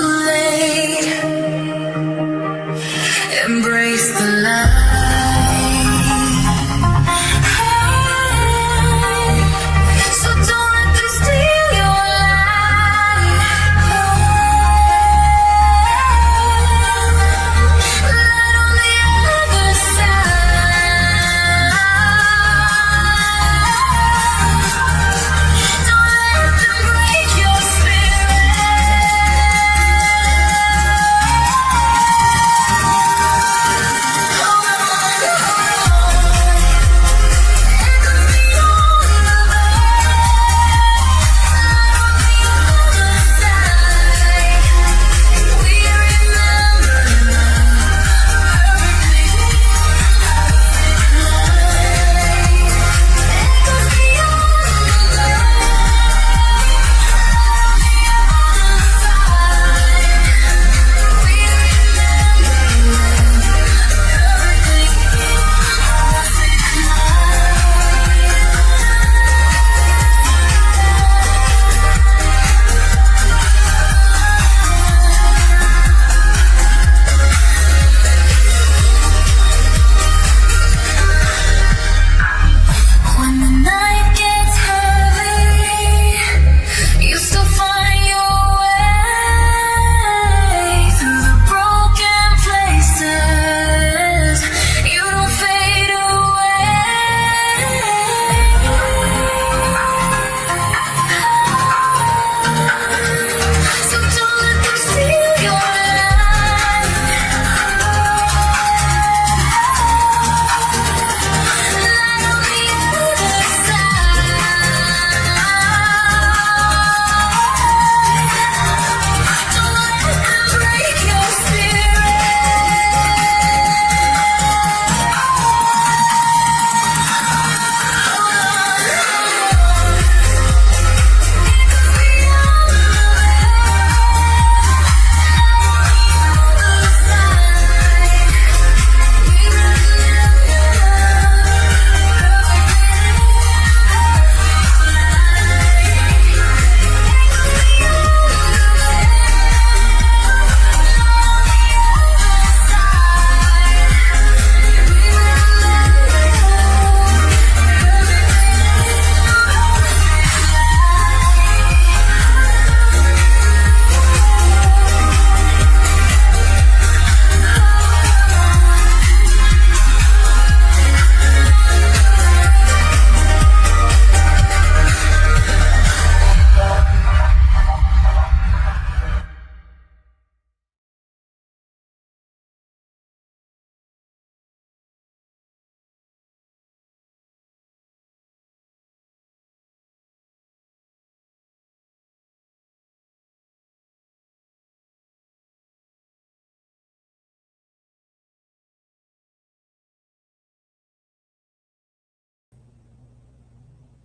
late. Embrace the light. So don't let them steal your light. Light on the other side. Don't let them break your When the night gets heavy, you still find your way through the broken places. You don't fade away. So don't let them steal your light. Light on the other side. Don't let them break your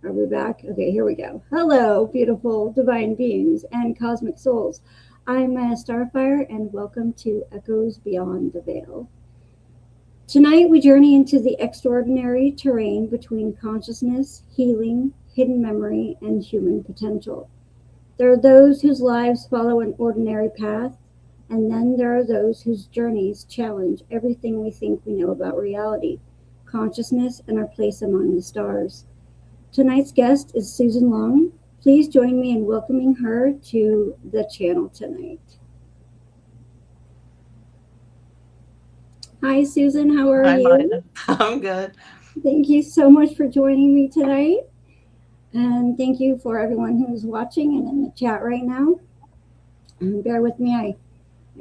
Are we back? Okay, here we go. Hello, beautiful divine beings and cosmic souls. I'm Maya Starfire, and welcome to Echoes Beyond the Veil. Tonight, we journey into the extraordinary terrain between consciousness, healing, hidden memory, and human potential. There are those whose lives follow an ordinary path, and then there are those whose journeys challenge everything we think we know about reality, consciousness, and our place among the stars. Tonight's guest is Susan Long. Please join me in welcoming her to the channel tonight. Hi, Susan. How are you? Maya. I'm good. Thank you so much for joining me tonight. And thank you for everyone who's watching and in the chat right now. And bear with me. I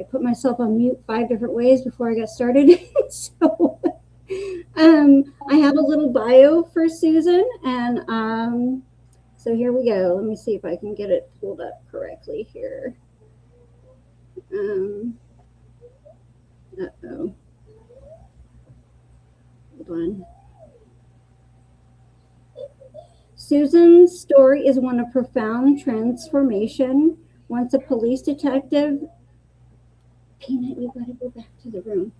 put myself on mute 5 different ways before I got started. So I have a little bio for Susan, and so here we go. Let me see if I can get it pulled up correctly here. Uh-oh. Hold on. Susan's story is one of profound transformation. Once a police detective... Peanut, you gotta go back to the room.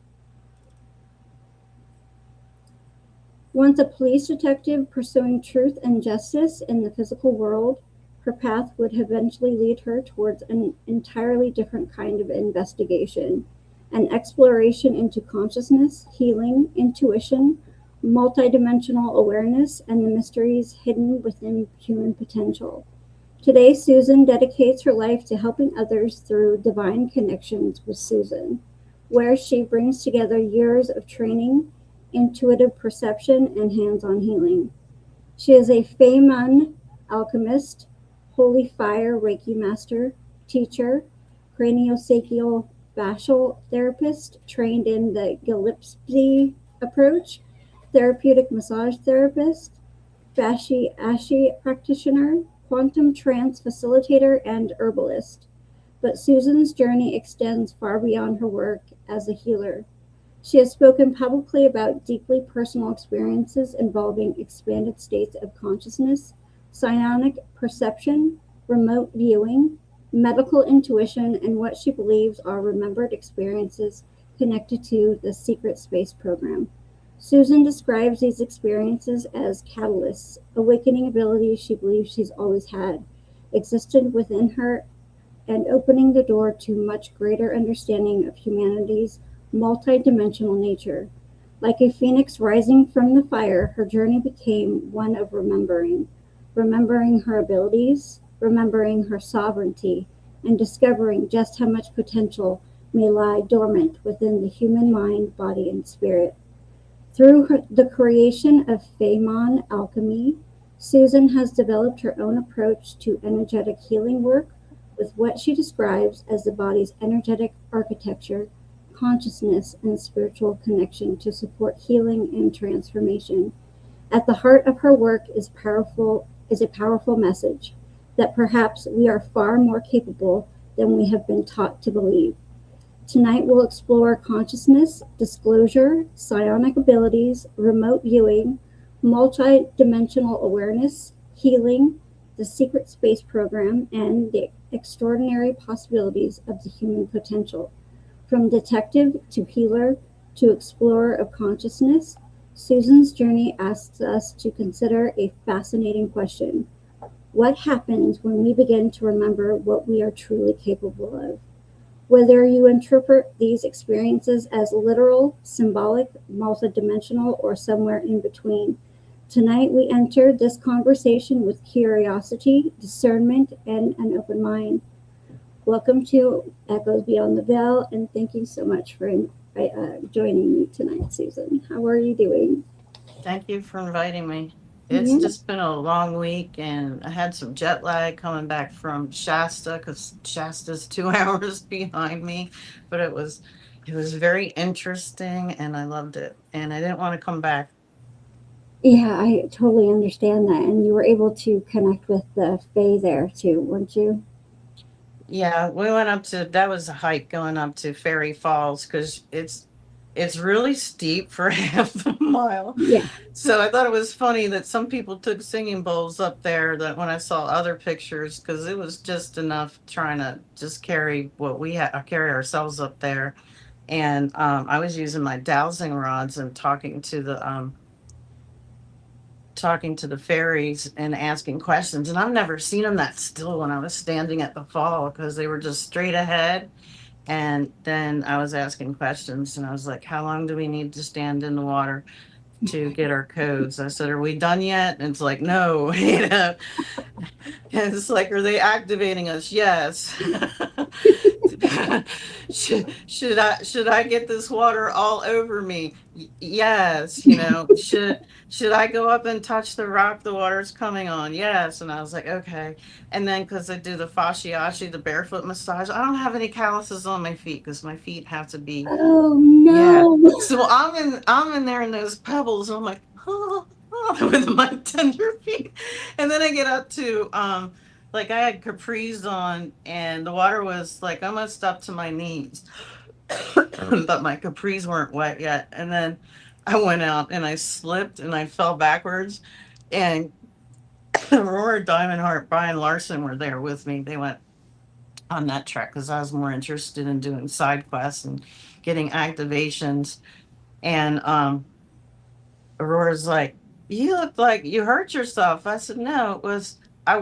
Once a police detective pursuing truth and justice in the physical world, her path would eventually lead her towards an entirely different kind of investigation, an exploration into consciousness, healing, intuition, multidimensional awareness, and the mysteries hidden within human potential. Today, Susan dedicates her life to helping others through divine connections with Susan, where she brings together years of training, intuitive perception, and hands on healing. She is a Faemon Alchemist, Holy Fire Reiki Master Teacher, Craniosacral Fascial Therapist, trained in the Gillespie Approach, Therapeutic Massage Therapist, Fashi Ashi practitioner, quantum trance facilitator, and herbalist. But Susan's journey extends far beyond her work as a healer. She has spoken publicly about deeply personal experiences involving expanded states of consciousness, psionic perception, remote viewing, medical intuition, and what she believes are remembered experiences connected to the Secret Space program. Susan describes these experiences as catalysts, awakening abilities she believes she's always had, existed within her, and opening the door to much greater understanding of humanity's multidimensional nature. Like a phoenix rising from the fire, her journey became one of remembering, remembering her abilities, remembering her sovereignty, and discovering just how much potential may lie dormant within the human mind, body, and spirit. Through the creation of Faemon Alchemy, Susan has developed her own approach to energetic healing work with what she describes as the body's energetic architecture, consciousness, and spiritual connection to support healing and transformation. At the heart of her work is a powerful message that perhaps we are far more capable than we have been taught to believe. Tonight we'll explore consciousness, disclosure, psionic abilities, remote viewing, multidimensional awareness, healing, the secret space program, and the extraordinary possibilities of the human potential. From detective to healer to explorer of consciousness, Susan's journey asks us to consider a fascinating question. What happens when we begin to remember what we are truly capable of? Whether you interpret these experiences as literal, symbolic, multidimensional, or somewhere in between, tonight we enter this conversation with curiosity, discernment, and an open mind. Welcome to Echoes Beyond the Veil, and thank you so much for joining me tonight, Susan. How are you doing? Thank you for inviting me. It's Yeah. just been a long week, and I had some jet lag coming back from Shasta because Shasta's 2 hours behind me. But it was very interesting, and I loved it. And I didn't want to come back. Yeah, I totally understand that. And you were able to connect with the Fae there too, weren't you? Yeah, we went up to that was a hike going up to Fairy Falls because it's really steep for half the mile. Yeah. So I thought it was funny that some people took singing bowls up there that when I saw other pictures because it was just enough trying to just carry what we had carry ourselves up there. And I was using my dowsing rods and talking to the fairies and asking questions. And I've never seen them that still when I was standing at the fall because they were just straight ahead. And then I was asking questions and I was like, how long do we need to stand in the water to get our codes? I said, are we done yet? And it's like, no, And it's like, are they activating us? Yes. should I get this water all over me? Yes. Should I go up and touch the rock the water's coming on? Yes. And I was like, okay. And then because I do the Fashi Ashi, the barefoot massage, I don't have any calluses on my feet because my feet have to be, Oh yeah. no. So I'm in there in those pebbles. And I'm like, oh, with my tender feet. And then I get up to like I had capris on and the water was like almost up to my knees. But my capris weren't wet yet. And then I went out and I slipped and I fell backwards. And Aurora Diamondheart, Brian Larson were there with me. They went on that trek because I was more interested in doing side quests and getting activations. And Aurora's like, you look like you hurt yourself. I said, no, it was I.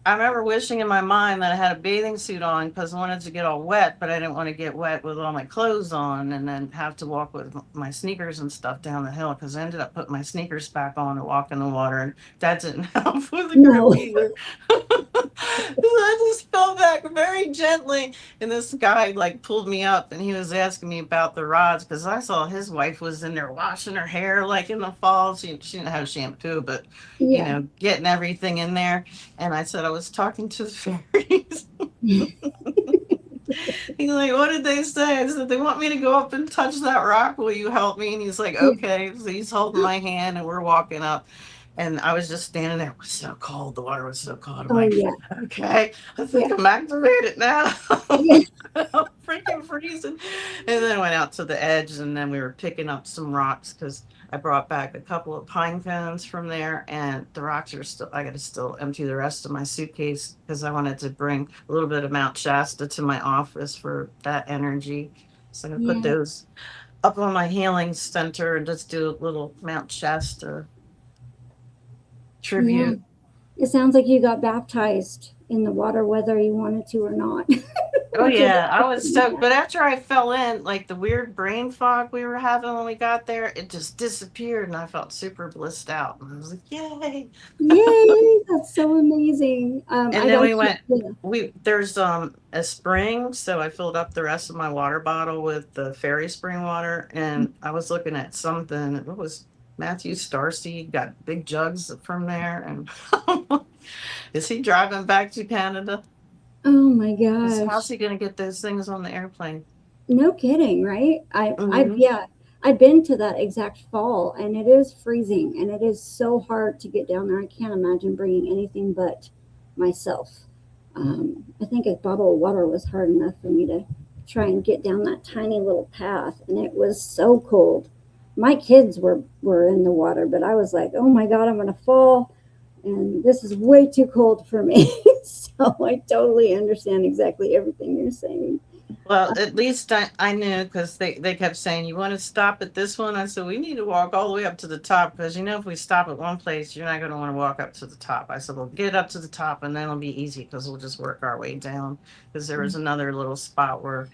I remember wishing in my mind that I had a bathing suit on because I wanted to get all wet, but I didn't want to get wet with all my clothes on and then have to walk with my sneakers and stuff down the hill because I ended up putting my sneakers back on and walk in the water, and that didn't help with the No. grip either. So I just fell back very gently, and this guy like pulled me up, and he was asking me about the rods because I saw his wife was in there washing her hair like in the fall. She didn't have shampoo, but you Yeah. know, getting everything in there. And I said I was talking to the fairies. He's like, what did they say? I said, they want me to go up and touch that rock. Will you help me? And he's like, okay. So he's holding my hand and we're walking up. And I was just standing there. It was so cold. The water was so cold. I'm Oh like, yeah. okay, I think Yeah. I'm activated now. Yeah. I'm freaking freezing. And then I went out to the edge, and then we were picking up some rocks because I brought back a couple of pine cones from there, and the rocks are still, I got to still empty the rest of my suitcase because I wanted to bring a little bit of Mount Shasta to my office for that energy. So I'm going to put Yeah. those up on my healing center and just do a little Mount Shasta tribute. It sounds like you got baptized in the water, whether you wanted to or not. Oh Which is yeah, I was awesome. stoked. But after I fell in, like the weird brain fog we were having when we got there, it just disappeared, and I felt super blissed out. And I was like, "Yay!" Yay! That's so amazing. And I've then we actually, went. yeah. We there's a spring, so I filled up the rest of my water bottle with the fairy spring water, and I was looking at something. What was Matthew Starseed got big jugs from there, and is he driving back to Canada? Oh my How's gosh. he gonna get those things on the airplane? No kidding, right? Hmm. Yeah, I've been to that exact fall, and it is freezing, and it is so hard to get down there. I can't imagine bringing anything but myself. I think a bottle of water was hard enough for me to try and get down that tiny little path, and it was so cold. My kids were in the water, but I was like, "Oh my God, I'm gonna fall," and this is way too cold for me. So I totally understand exactly everything you're saying. Well, at least I knew because they kept saying, you want to stop at this one? I said, we need to walk all the way up to the top because, you know, if we stop at one place, you're not going to want to walk up to the top. I said, we'll get up to the top and then it'll be easy because we'll just work our way down. Because there was another little spot where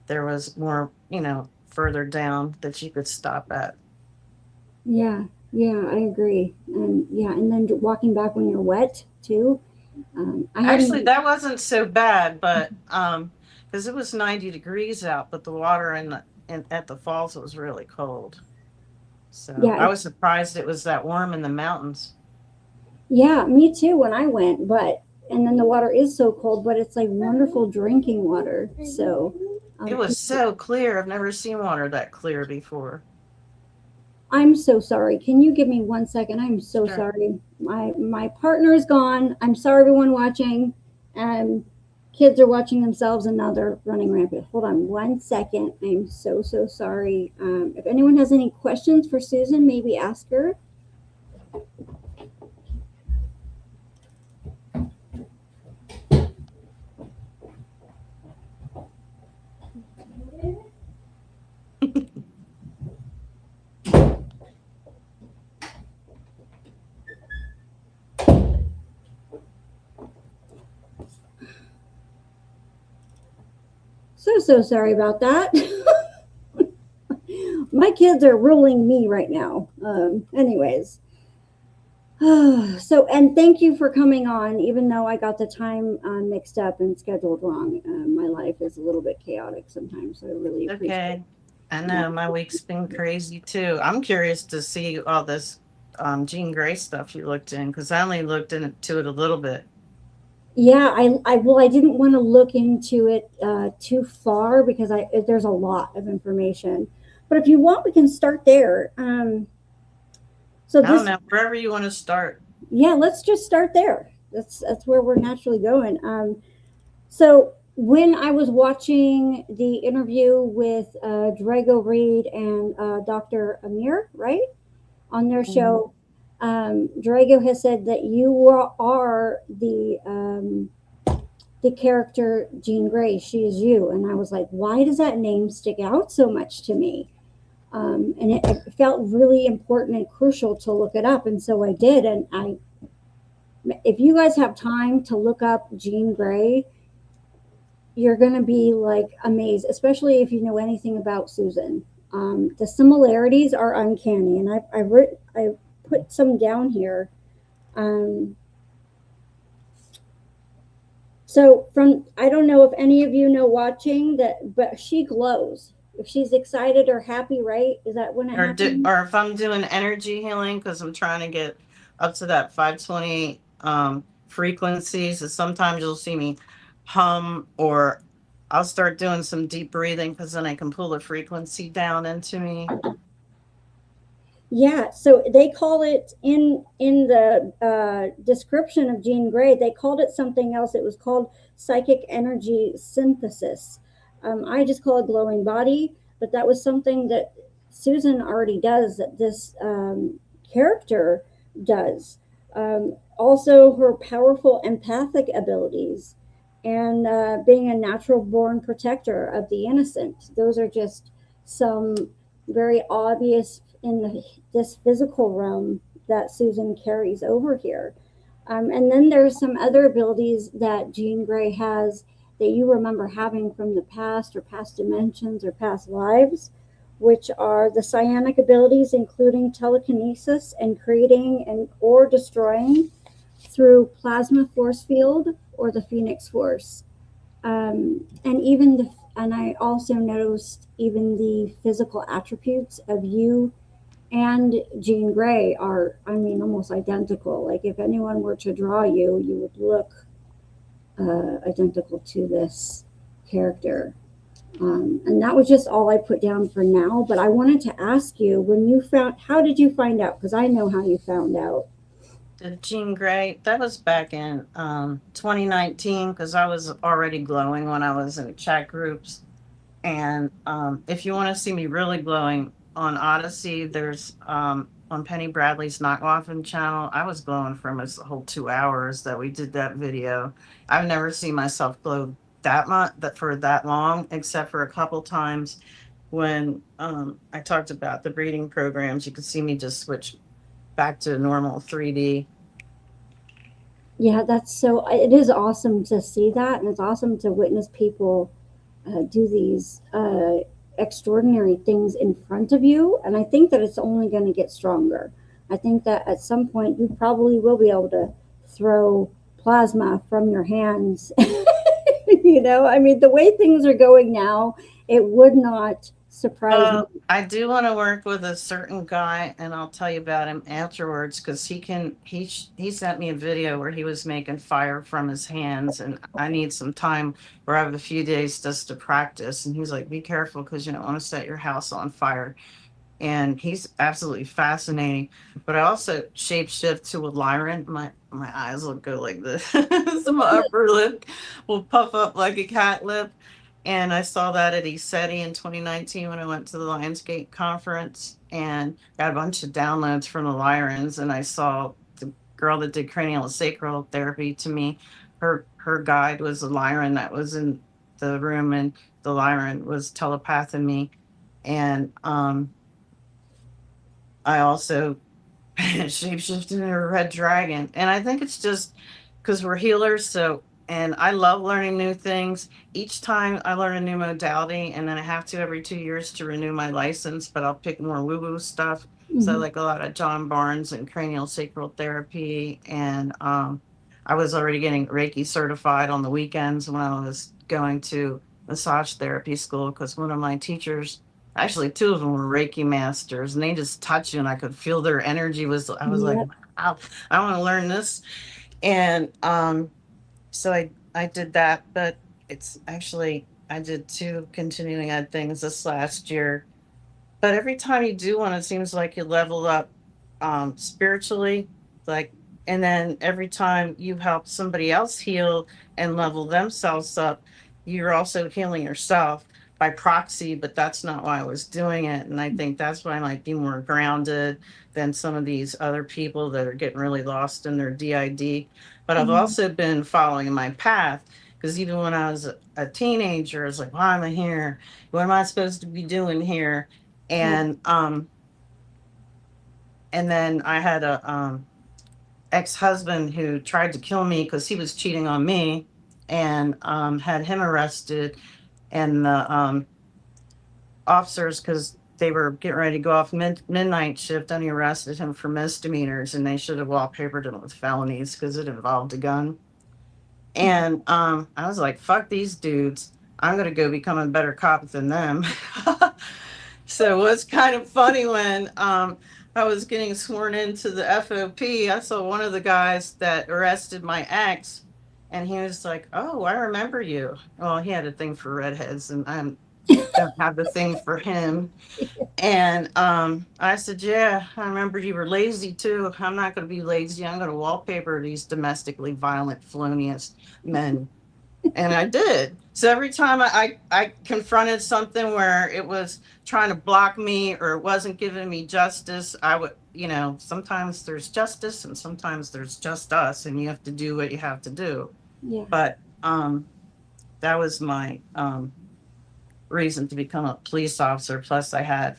there was more, you know, further down that you could stop at. Yeah, yeah, I agree. And yeah, and then walking back when you're wet too. I Actually, hadn't, that wasn't so bad, but because it was 90 degrees out, but the water in at the falls was really cold. So yeah, I was surprised it was that warm in the mountains. yeah, me too when I went, but, and then the water is so cold, but it's like wonderful drinking water. So, It was people, so clear. I've never seen water that clear before. I'm so sorry. Can you give me 1 second? I'm so Sure. sorry. My partner is gone. I'm sorry, everyone watching. And kids are watching themselves, and now they're running rampant. Hold on 1 second. I'm so sorry. If anyone has any questions for Susan, maybe ask her. So sorry about that. My kids are ruling me right now. Anyways, so, and thank you for coming on, even though I got the time mixed up and scheduled wrong. My life is a little bit chaotic sometimes, so I really appreciate Okay. I that. know my week's been crazy too. I'm curious to see all this Jean Grey stuff you looked in because I only looked into it a little bit. Yeah, well, I didn't want to look into it too far because there's a lot of information. But if you want, we can start there. So I don't this, know, wherever you want to start. yeah, let's just start there. That's where we're naturally going. So when I was watching the interview with Drago Reed and Dr. Amir, right, on their Mhm. show, Drago has said that you are the character Jean Grey. She is you, and I was like, why does that name stick out so much to me? And it felt really important and crucial to look it up, and so I did, and if you guys have time to look up Jean Grey, you're going to be like amazed, especially if you know anything about Susan. The similarities are uncanny, and I put some down here. Um, so from, I don't know if any of you know watching that, but she glows. If she's excited or happy, right? Is that when it happens? Or if I'm doing energy healing, because I'm trying to get up to that 528 frequencies, and sometimes you'll see me hum, or I'll start doing some deep breathing because then I can pull the frequency down into me. Yeah, so they call it in the description of Jean Grey. They called it something else. It was called psychic energy synthesis. I just call it glowing body, but that was something that Susan already does. That this character does. Also, her powerful empathic abilities and being a natural born protector of the innocent. Those are just some very obvious in this physical realm that Susan carries over here. And then there's some other abilities that Jean Grey has that you remember having from the past or past dimensions or past lives, which are the psionic abilities, including telekinesis and creating and or destroying through plasma force field or the Phoenix Force. And even the, and I also noticed even the physical attributes of you and Jean Grey are, I mean, almost identical. Like if anyone were to draw you, you would look identical to this character. And that was just all I put down for now. But I wanted to ask you, when you found, how did you find out? Because I know how you found out. The Jean Grey, that was back in 2019, because I was already glowing when I was in chat groups. And if you want to see me really glowing on Odyssey, there's on Penny Bradley's Knockoffin channel. I was glowing for almost the whole 2 hours that we did that video. I've never seen myself glow that much, that for that long, except for a couple times when I talked about the breeding programs. You could see me just switch back to normal 3D. Yeah, that's so, it is awesome to see that. And it's awesome to witness people do these extraordinary things in front of you. And I think that it's only going to get stronger. I think that at some point you probably will be able to throw plasma from your hands. You know, I mean, the way things are going now, it would not surprise me. I do want to work with a certain guy, and I'll tell you about him afterwards, because he sent me a video where he was making fire from his hands, and I need some time where I have a few days just to practice. And he's like, "Be careful, because you don't want to set your house on fire." And he's absolutely fascinating. But I also shapeshift to a Lyran. My eyes will go like this. So my upper lip will puff up like a cat lip. And I saw that at ESETI in 2019 when I went to the Lionsgate conference, and got a bunch of downloads from the Lyrans. And I saw the girl that did craniosacral therapy to me. Her guide was a Lyran that was in the room, and the Lyran was telepathing me. And I also shapeshifted into a red dragon. And I think it's just because we're healers. So, and I love learning new things. Each time I learn a new modality, and then I have to every 2 years to renew my license, but I'll pick more woo woo stuff. So, I like a lot of John Barnes and craniosacral therapy. And I was already getting Reiki certified on the weekends when I was going to massage therapy school, because one of my teachers, actually, two of them were Reiki masters, and they just touched you, and I could feel their energy. I was like, Yep. wow, I want to learn this. And so I did that, but it's actually, I did two continuing ed things this last year. But every time you do one, it seems like you level up spiritually, like, and then every time you help somebody else heal and level themselves up, you're also healing yourself by proxy. But that's not why I was doing it. And I think that's why I might be more grounded than some of these other people that are getting really lost in their DID. But I've also been following my path, because even when I was a teenager, I was like, why am I here? What am I supposed to be doing here? And then I had a ex-husband who tried to kill me because he was cheating on me, and had him arrested. And the officers, because they were getting ready to go off midnight shift, only arrested him for misdemeanors, and they should have wallpapered him with felonies because it involved a gun. And I was like, fuck these dudes. I'm going to go become a better cop than them. So it was kind of funny when I was getting sworn into the FOP. I saw one of the guys that arrested my ex, and he was like, "Oh, I remember you." Well, he had a thing for redheads, and I don't have the thing for him. And I said, "Yeah, I remember you were lazy too. I'm not going to be lazy. I'm going to wallpaper these domestically violent, felonious men." And I did. So every time I confronted something where it was trying to block me or it wasn't giving me justice, I would, sometimes there's justice and sometimes there's just us, and you have to do what you have to do. Yeah. But that was my reason to become a police officer. Plus, I had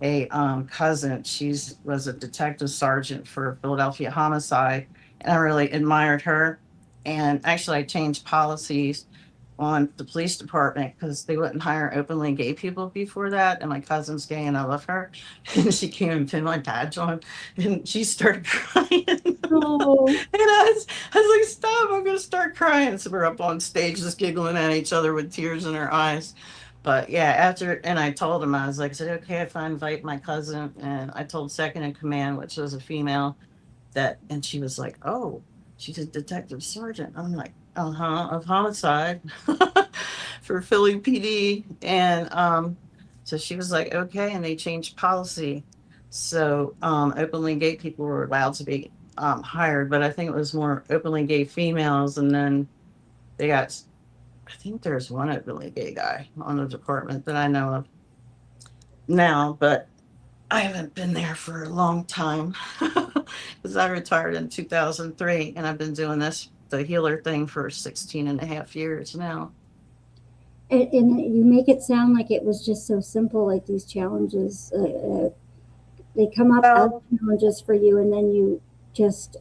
a cousin. She was a detective sergeant for Philadelphia homicide, and I really admired her. And actually, I changed policies on the police department because they wouldn't hire openly gay people before that. And my cousin's gay, and I love her. And she came and pinned my badge on, and she started crying. Oh. And I was like, "Stop! I'm gonna start crying." So we're up on stage, just giggling at each other with tears in our eyes. But yeah, and I told him, I was like, "Is it okay if I invite my cousin?" And I told second in command, which was a female, and she was like, "Oh, she's a detective sergeant." I'm like, of homicide for Philly PD. And so she was like, "Okay," and they changed policy. So openly gay people were allowed to be hired, but I think it was more openly gay females. And then they got, I think there's one openly gay guy on the department that I know of now, but I haven't been there for a long time because I retired in 2003, and I've been doing the healer thing for 16 and a half years now. And you make it sound like it was just so simple, like these challenges, they come up as challenges for you, and then you just,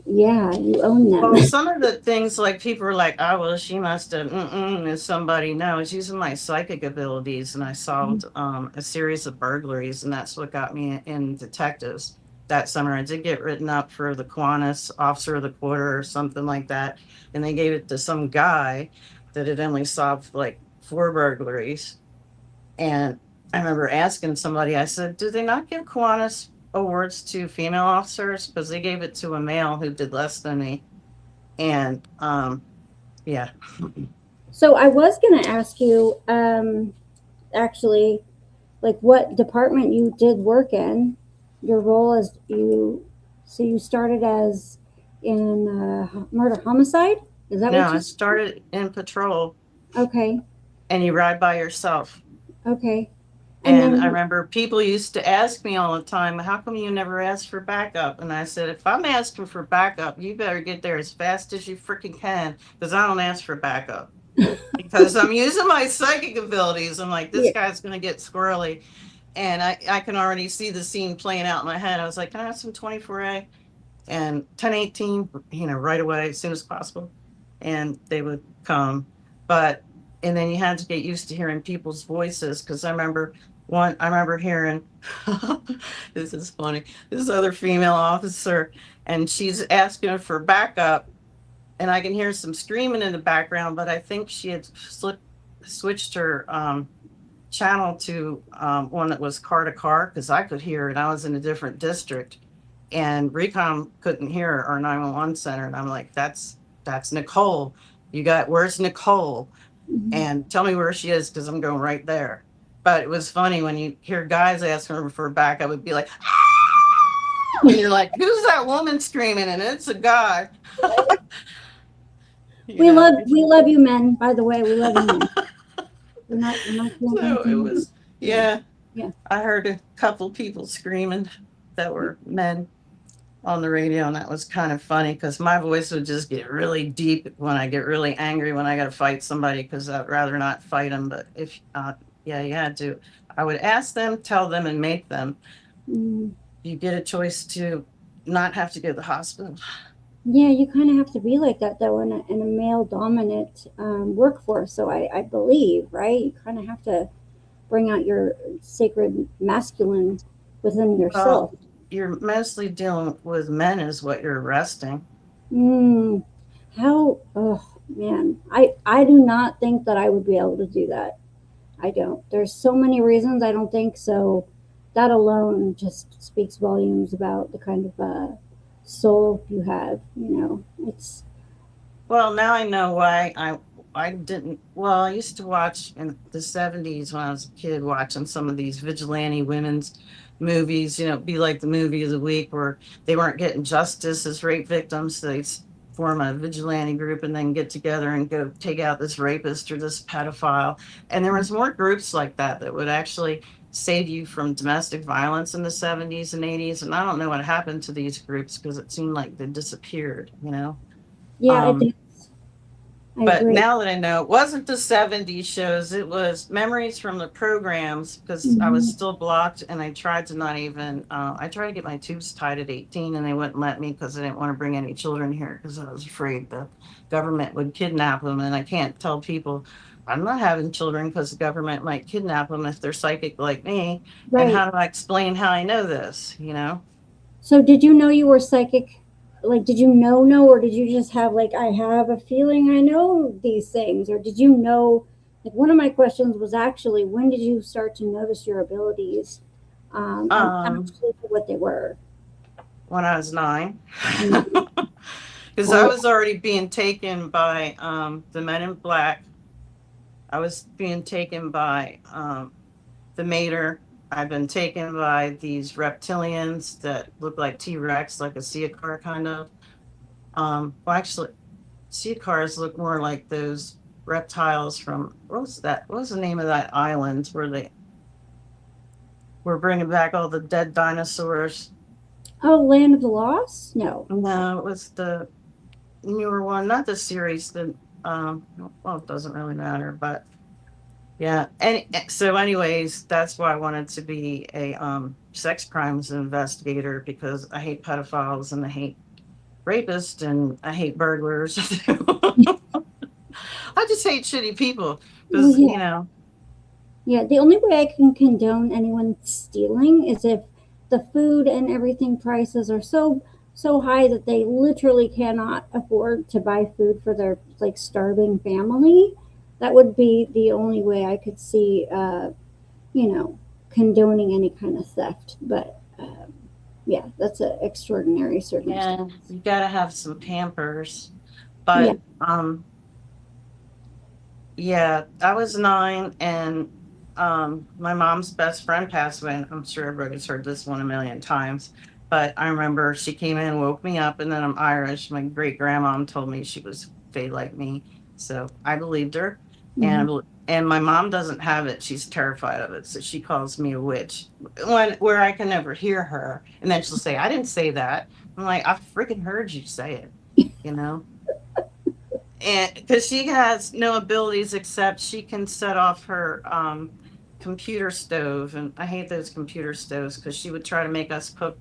you own them. Well, some of the things, like, people are like, "Oh, well, she must have, as somebody knows." Using my psychic abilities, and I solved a series of burglaries, and that's what got me in detectives that summer. I did get written up for the Kiwanis Officer of the Quarter or something like that, and they gave it to some guy that had only solved like 4 burglaries. And I remember asking somebody, I said, "Do they not give Kiwanis awards to female officers?" Because they gave it to a male who did less than me. And yeah. So I was going to ask you, actually, like what department you did work in, your role as so you started as in murder homicide? Is that No, what I you started in patrol, Okay. and you ride by yourself. Okay. And then I remember people used to ask me all the time, "How come you never ask for backup?" And I said, "If I'm asking for backup, you better get there as fast as you freaking can, because I don't ask for backup." Because I'm using my psychic abilities. I'm like, this Yeah. guy's going to get squirrely. And I can already see the scene playing out in my head. I was like, "Can I have some 24A and 1018, right away, as soon as possible?" And they would come. And then you had to get used to hearing people's voices, because I remember hearing, this is funny, this other female officer, and she's asking for backup, and I can hear some screaming in the background, but I think she had switched her channel to one that was car to car, because I could hear it. I was in a different district, and Recon couldn't hear our 911 center. And I'm like, that's Nicole. Where's Nicole? And tell me where she is, because I'm going right there. But it was funny when you hear guys asking her for backup, I would be like, "Ah!" And you're like, "Who's that woman screaming?" And it's a guy. we love you men, by the way. We love you men. We're not So it was, yeah. Yeah. I heard a couple people screaming that were men on the radio, and that was kind of funny, because my voice would just get really deep when I get really angry when I got to fight somebody, because I'd rather not fight them. But if you had to, I would ask them, tell them, and make them. Mm. You get a choice to not have to go to the hospital. Yeah, you kind of have to be like that though in a male dominant workforce. So I believe, right? You kind of have to bring out your sacred masculine within yourself. Well, you're mostly dealing with men, is what you're arresting. Mm, how? Oh man, I do not think that I would be able to do that. I don't. There's so many reasons I don't think so. That alone just speaks volumes about the kind of soul you have. It's Well, now I know why I didn't. Well, I used to watch in the 70s when I was a kid, watching some of these vigilante women's movies. Be like the movie of the week where they weren't getting justice as rape victims, so they form a vigilante group and then get together and go take out this rapist or this pedophile. And there was more groups like that that would actually save you from domestic violence in the 70s and 80s. And I don't know what happened to these groups because it seemed like they disappeared. yeah, it Um, is. I but agree. now that I know, it wasn't the 70s shows, it was memories from the programs because I was Mhm. still blocked and I tried to not even, I tried to get my tubes tied at 18 and they wouldn't let me because I didn't want to bring any children here because I was afraid the government would kidnap them. And I can't tell people I'm not having children because the government might kidnap them if they're psychic like me. And Right. how do I explain how I know this? So did you know you were psychic? Like, did you know, or did you just have like, I have a feeling I know these things, or did you know? Like, one of my questions was actually, when did you start to notice your abilities, and Um, actually what they were? when I was 9. Mhm. Because I Oh, was already being taken by the men in black. I was being taken by the mater. I've been taken by these reptilians that look like T-Rex, like a Seacar kind of. Well, actually, Seacars look more like those reptiles from what was that? What was the name of that island where they were bringing back all the dead dinosaurs? oh, Land of the Lost? No. No, it was the newer one, not the series. The well, it doesn't really matter, but yeah. And so, anyways, that's why I wanted to be a sex crimes investigator because I hate pedophiles and I hate rapists and I hate burglars. I just hate shitty people Well, because yeah. Yeah, the only way I can condone anyone stealing is if the food and everything prices are so high that they literally cannot afford to buy food for their like starving family. That would be the only way I could see, condoning any kind of theft. But yeah, that's an extraordinary yeah, circumstance. you got to have some Pampers. Yeah. But yeah, I was 9 and my mom's best friend passed away. And I'm sure everybody's heard this one a million times. But I remember she came in, woke me up, and then I'm Irish. My great grandmom told me she was fey like me. So I believed her. Hmm. And my mom doesn't have it. She's terrified of it. So she calls me a witch where I can never hear her. And then she'll say, I didn't say that. I'm like, I freaking heard you say it, you know? And because she has no abilities except she can set off her computer stove, and I hate those computer stoves because she would try to make us cook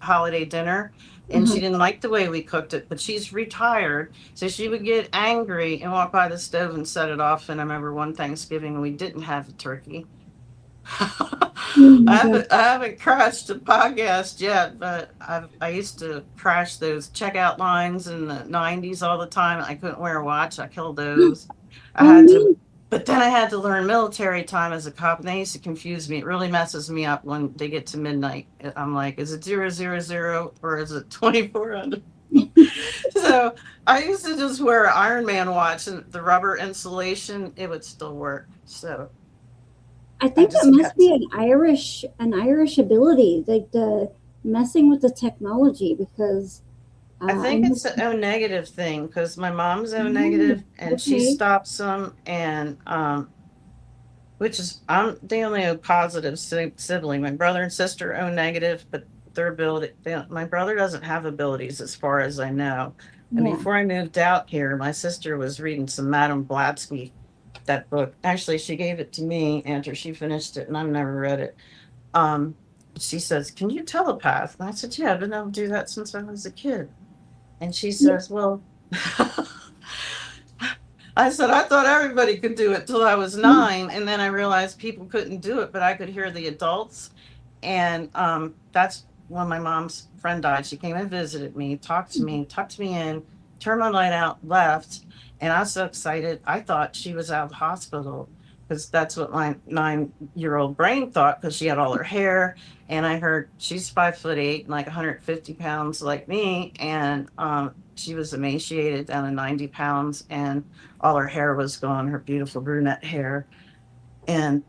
holiday dinner, and Uh-huh. she didn't like the way we cooked it. But she's retired, so she would get angry and walk by the stove and set it off. And I remember one Thanksgiving we didn't have a turkey. I Oh my God. haven't crashed a podcast yet, but I used to crash those checkout lines in the 90s all the time. I couldn't wear a watch. I killed those. I Oh had to, man. but then I had to learn military time as a cop, and they used to confuse me. It really messes me up when they get to midnight. I'm like, is it 000 or is it 2400? So I used to just wear an Iron Man watch and the rubber insulation, it would still work. So I I think that just must kept. be an Irish ability, like the messing with the technology, because I I think know. it's an O negative thing because my mom's O Oh, negative and she okay. stops them, and which is I'm the only O positive sibling. My brother and sister O negative, but their ability my brother doesn't have abilities as far as I know. And Yeah. before I moved out here, my sister was reading some Madame Blavatsky, that book. Actually, she gave it to me after she finished it, and I've never read it. Um, she says, "Can you telepath?" And I said, "Yeah, I've been able to do that since I was a kid." And she says, "Well," I said, "I thought everybody could do it till I was 9, and then I realized people couldn't do it, but I could hear the adults." And that's when my mom's friend died. She came and visited me, talked to me, tucked me in, turned my light out, left. And I was so excited. I thought she was out of the hospital because that's what my 9-year-old brain thought, because she had all her hair. And I heard she's 5'8" and like 150 pounds like me. And she was emaciated down to 90 pounds, and all her hair was gone, her beautiful brunette hair. And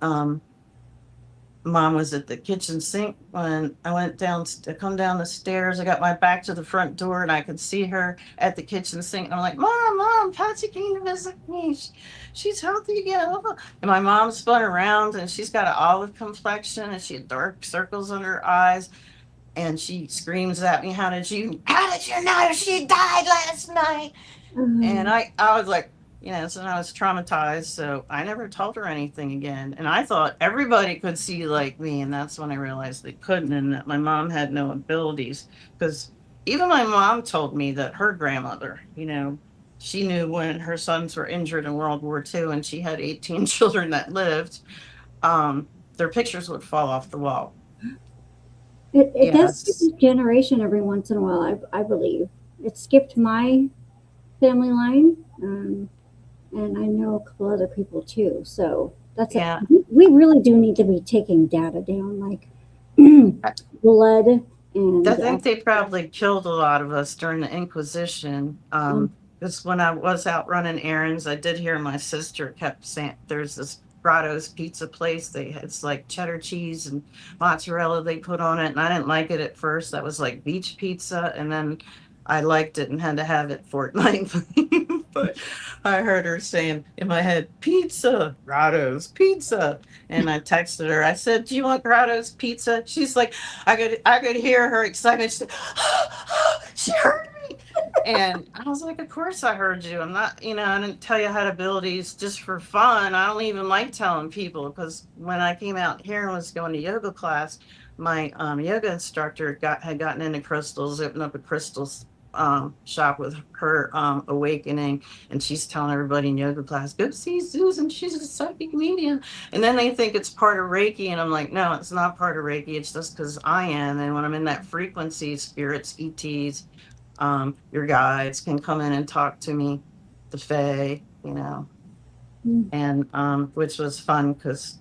Mom was at the kitchen sink when I went down to come down the stairs. I got my back to the front door and I could see her at the kitchen sink. And I'm like, Mom, Patsy came to visit me. She's healthy again. And my mom spun around, and she's got an olive complexion and she had dark circles under her eyes. And she screams at me, how did you know she died last night? And I was like, so I was traumatized. So I never told her anything again. And I thought everybody could see like me. And that's when I realized they couldn't, and that my mom had no abilities. Because even my mom told me that her grandmother, she knew when her sons were injured in World War II and she had 18 children that lived, their pictures would fall off the wall. It does skip Yes. a generation every once in a while, I believe. It skipped my family line, and I know a couple other people too. So Yeah. we really do need to be taking data down, like blood I and think they probably killed a lot of us during the Inquisition. Because when I was out running errands, I did hear my sister kept saying, "There's this Grotto's pizza place. It's like cheddar cheese and mozzarella they put on it," and I didn't like it at first. That was like beach pizza, and then I liked it and had to have it fortnightly. But I heard her saying in my head, "Pizza, Grotto's pizza," and I texted her. I said, "Do you want Grotto's pizza?" She's like, I could hear her excitement. She said, she heard me. And I was like, "Of course I heard you. I'm not, I didn't tell you I had abilities just for fun. I don't even like telling people." Because when I came out here and was going to yoga class, my yoga instructor had gotten into crystals, opened up a crystals shop with her awakening, and she's telling everybody in yoga class, "Go see Susan, she's a psychic medium." And then they think it's part of Reiki, and I'm like, "No, it's not part of Reiki. It's just because I am." And when I'm in that frequency, spirits, ETs, your guides can come in and talk to me, the Fae, and which was fun because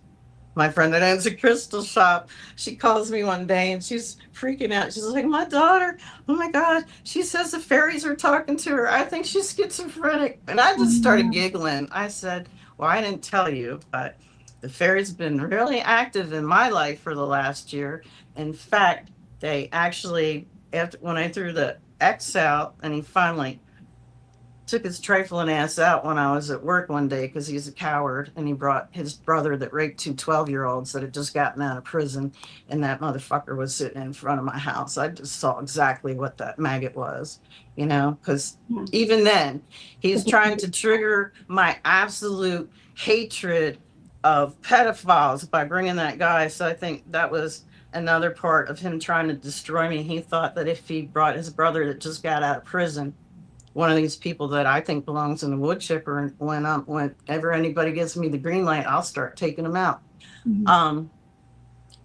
my friend that owns a crystal shop, she calls me one day and she's freaking out. She's like, "My daughter, oh my God, she says the fairies are talking to her. I think she's schizophrenic." And I just started giggling. I said, "Well, I didn't tell you, but the fairies have been really active in my life for the last year. In fact, they actually, after when I threw the X out and he finally took his trifling ass out when I was at work one day because he's a coward, and he brought his brother that raped 2 12-year-olds that had just gotten out of prison, and that motherfucker was sitting in front of my house. I just saw exactly what that maggot was, because yeah. even then he's trying to trigger my absolute hatred of pedophiles by bringing that guy. So I think that was another part of him trying to destroy me. He thought that if he brought his brother that just got out of prison, one of these people that I think belongs in the wood chipper, and whenever anybody gives me the green light, I'll start taking them out. Mhm.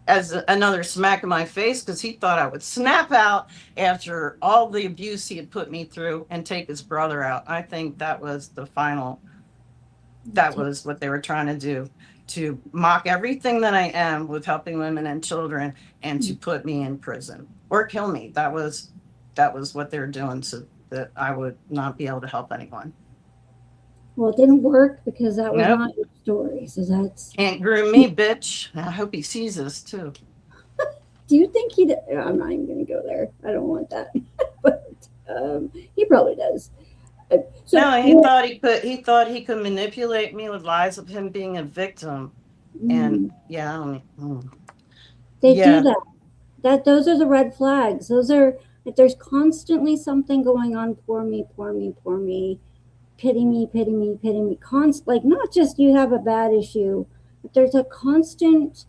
As another smack in my face, because he thought I would snap out after all the abuse he had put me through and take his brother out. I think that was what they were trying to do, to mock everything that I am with helping women and children, and to put me in prison or kill me. That was what they were doing, so that I would not be able to help anyone. Well, it didn't work because that was Nope. not your story. So that's. Can't groom me, bitch. I hope he sees this too. Do you think he? I'm not even going to go there. I don't want that. But he probably does. So No, he thought he could manipulate me with lies of him being a victim. And yeah, they do yeah, that. Those are the red flags. Those are if there's constantly something going on. Poor me, poor me, poor me. Pity me, pity me, pity me. Like not just you have a bad issue, but there's a constant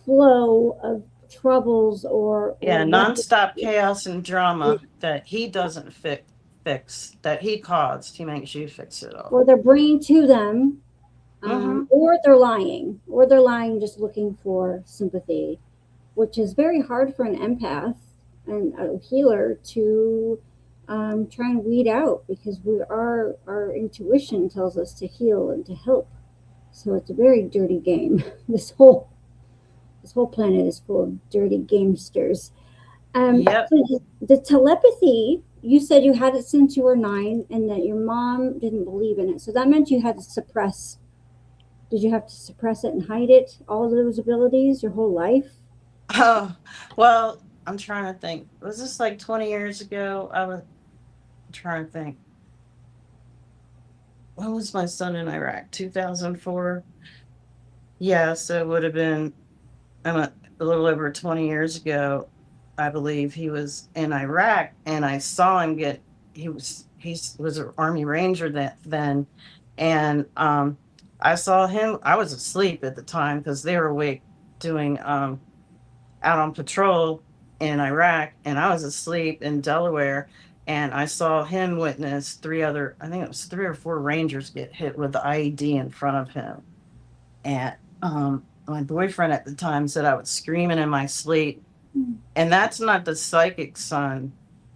flow of troubles or Yeah, what nonstop chaos and drama that he doesn't fix, that he caused. He makes you fix it all. or they're bringing to them, Mm-hmm. or they're lying just looking for sympathy, which is very hard for an empath and a healer to try and weed out, because our intuition tells us to heal and to help. So it's a very dirty game. This whole planet is full of dirty gamesters. Yep. So the telepathy, you said you had it since you were 9, and that your mom didn't believe in it. So that meant you had to suppress. Did you have to suppress it and hide it? All those abilities your whole life? Oh, well, I'm trying to think. Was this like 20 years ago? I'm trying to think. When was my son in Iraq? 2004? Yeah, so it would have been a little over 20 years ago. I believe he was in Iraq, and I saw him get. He was an Army Ranger then, and I saw him. I was asleep at the time because they were awake doing out on patrol in Iraq, and I was asleep in Delaware, and I saw him witness I think it was 3 or 4 Rangers get hit with the IED in front of him. And my boyfriend at the time said I was screaming in my sleep, and that's not the psychic son.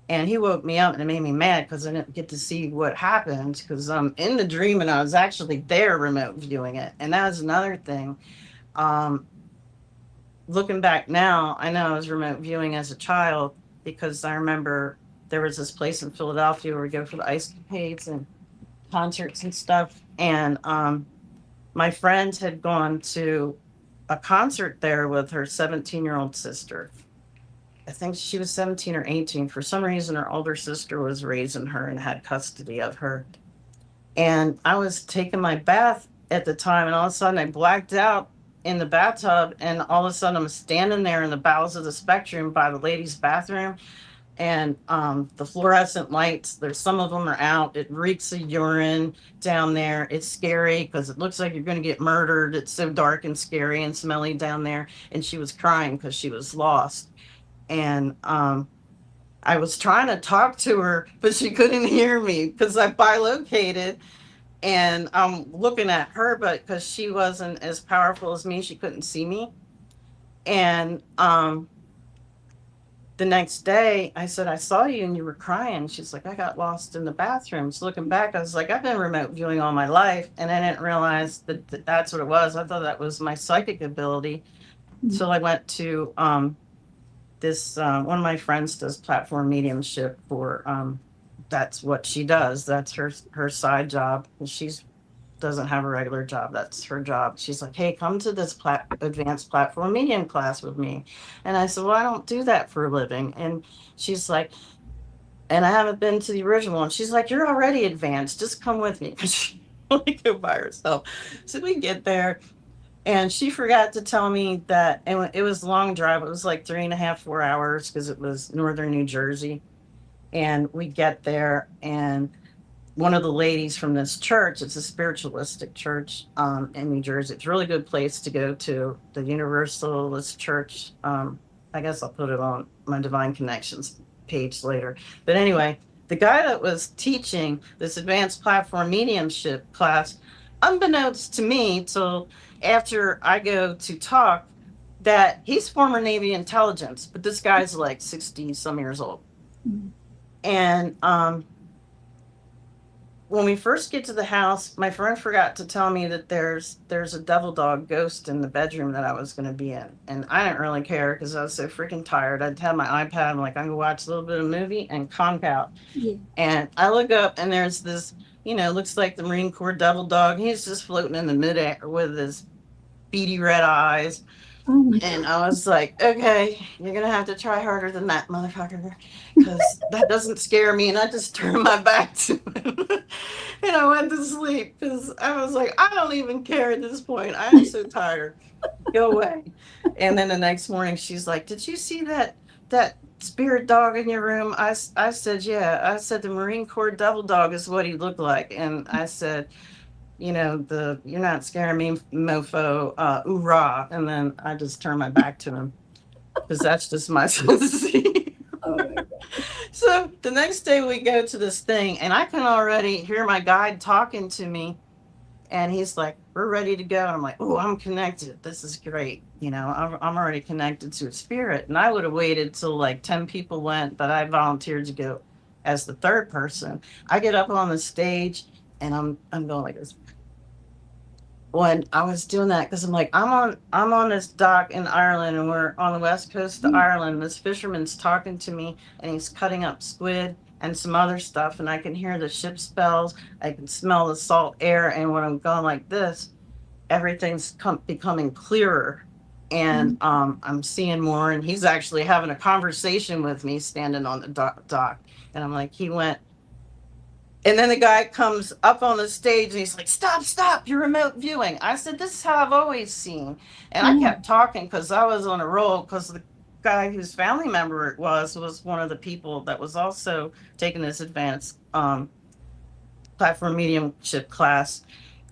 And he woke me up, and it made me mad because I didn't get to see what happened, because I'm in the dream and I was actually there remote viewing it. And that was another thing. Um, Looking back now, I know I was remote viewing as a child, because I remember there was this place in Philadelphia where we go for the ice capades and concerts and stuff. And my friend had gone to a concert there with her 17-year-old sister. I think she was 17 or 18. For some reason, her older sister was raising her and had custody of her. And I was taking my bath at the time, and all of a sudden I blacked out in the bathtub, and all of a sudden I'm standing there in the bowels of the spectrum by the ladies' bathroom, and the fluorescent lights, there's some of them are out. It reeks of urine down there. It's scary because it looks like you're going to get murdered. It's so dark and scary and smelly down there. And she was crying because she was lost. And I was trying to talk to her, but she couldn't hear me because I bilocated, and I'm looking at her, but because she wasn't as powerful as me, she couldn't see me. And the next day I said, I saw you and you were crying. She's like, I got lost in the bathroom. So looking back, I was like, I've been remote viewing all my life, and I didn't realize that that's what it was. I thought that was my psychic ability. So I went to this one of my friends does platform mediumship for that's what she does. That's her side job. She's doesn't have a regular job. That's her job. She's like, hey, come to this advanced platform medium class with me. And I said, well, I don't do that for a living. And she's like, and I haven't been to the original one. She's like, you're already advanced. Just come with me. Because she only go by herself. So we get there, and she forgot to tell me that it was a long drive. It was like 3.5, 4 hours, because it was northern New Jersey. And we get there, and one of the ladies from this church, it's a spiritualistic church in New Jersey. It's a really good place to go to, the Universalist Church. I guess I'll put it on my Divine Connections page later. But anyway, the guy that was teaching this advanced platform mediumship class, unbeknownst to me till after I go to talk, that he's former Navy intelligence, but this guy's like 60 some years old. And when we first get to the house, my friend forgot to tell me that there's a devil dog ghost in the bedroom that I was going to be in. And I didn't really care because I was so freaking tired. I'd have my iPad. I'm like, I'm going to watch a little bit of movie and conk out. Yeah. And I look up, and there's this, looks like the Marine Corps devil dog. He's just floating in the midair with his beady red eyes. Oh my And God. I was like, okay, you're going to have to try harder than that, motherfucker, because that doesn't scare me. And I just turned my back to him. And I went to sleep because I was like, I don't even care at this point. I am so tired. Go away. And then the next morning, she's like, did you see that spirit dog in your room? I said, yeah. I said, the Marine Corps devil dog is what he looked like. And I said, you're not scaring me, mofo, oorah. And then I just turned my back to him. because that's just my sensitivity. Oh my God. So the next day we go to this thing, and I can already hear my guide talking to me, and he's like, "We're ready to go." And I'm like, "Oh, I'm connected. This is great. You know, I'm already connected to a spirit." And I would have waited till like 10 people went, but I volunteered to go as the third person. I get up on the stage, and I'm going like this. When I was doing that, because I'm like, I'm on this dock in Ireland, and we're on the west coast of Ireland. This fisherman's talking to me, and he's cutting up squid and some other stuff, and I can hear the ship's bells. I can smell the salt air, and when I'm going like this, everything's becoming clearer, and I'm seeing more. And he's actually having a conversation with me, standing on the dock, and I'm like, he went. And then the guy comes up on the stage and he's like, stop, you're remote viewing. I said, this is how I've always seen. And I kept talking because I was on a roll, because the guy whose family member it was one of the people that was also taking this advanced platform mediumship class.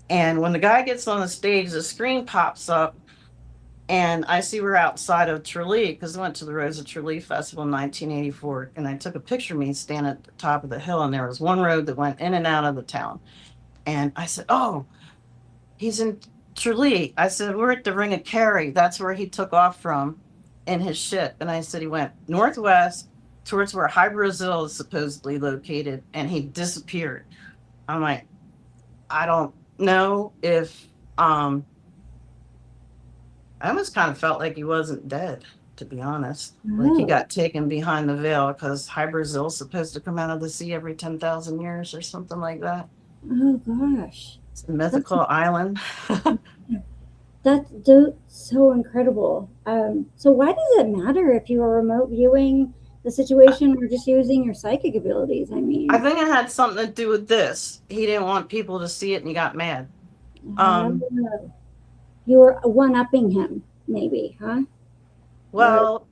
And when the guy gets on the stage, the screen pops up, and I see we're outside of Tralee, because I went to the Rose of Tralee Festival in 1984, and I took a picture of me standing at the top of the hill, and there was one road that went in and out of the town. And I said, "Oh, he's in Tralee." I said, "We're at the Ring of Kerry. That's where he took off from in his ship." And I said he went northwest towards where High Brazil is supposedly located, and he disappeared. I'm like, I don't know if I almost kind of felt like he wasn't dead, to be honest. Like he got taken behind the veil, because High Brazil's supposed to come out of the sea every 10,000 years or something like that. Oh gosh. It's a mythical island. That's so incredible. So why does it matter if you are remote viewing the situation or just using your psychic abilities? I mean, I think it had something to do with this. He didn't want people to see it, and he got mad. You were one-upping him, maybe, huh? Well,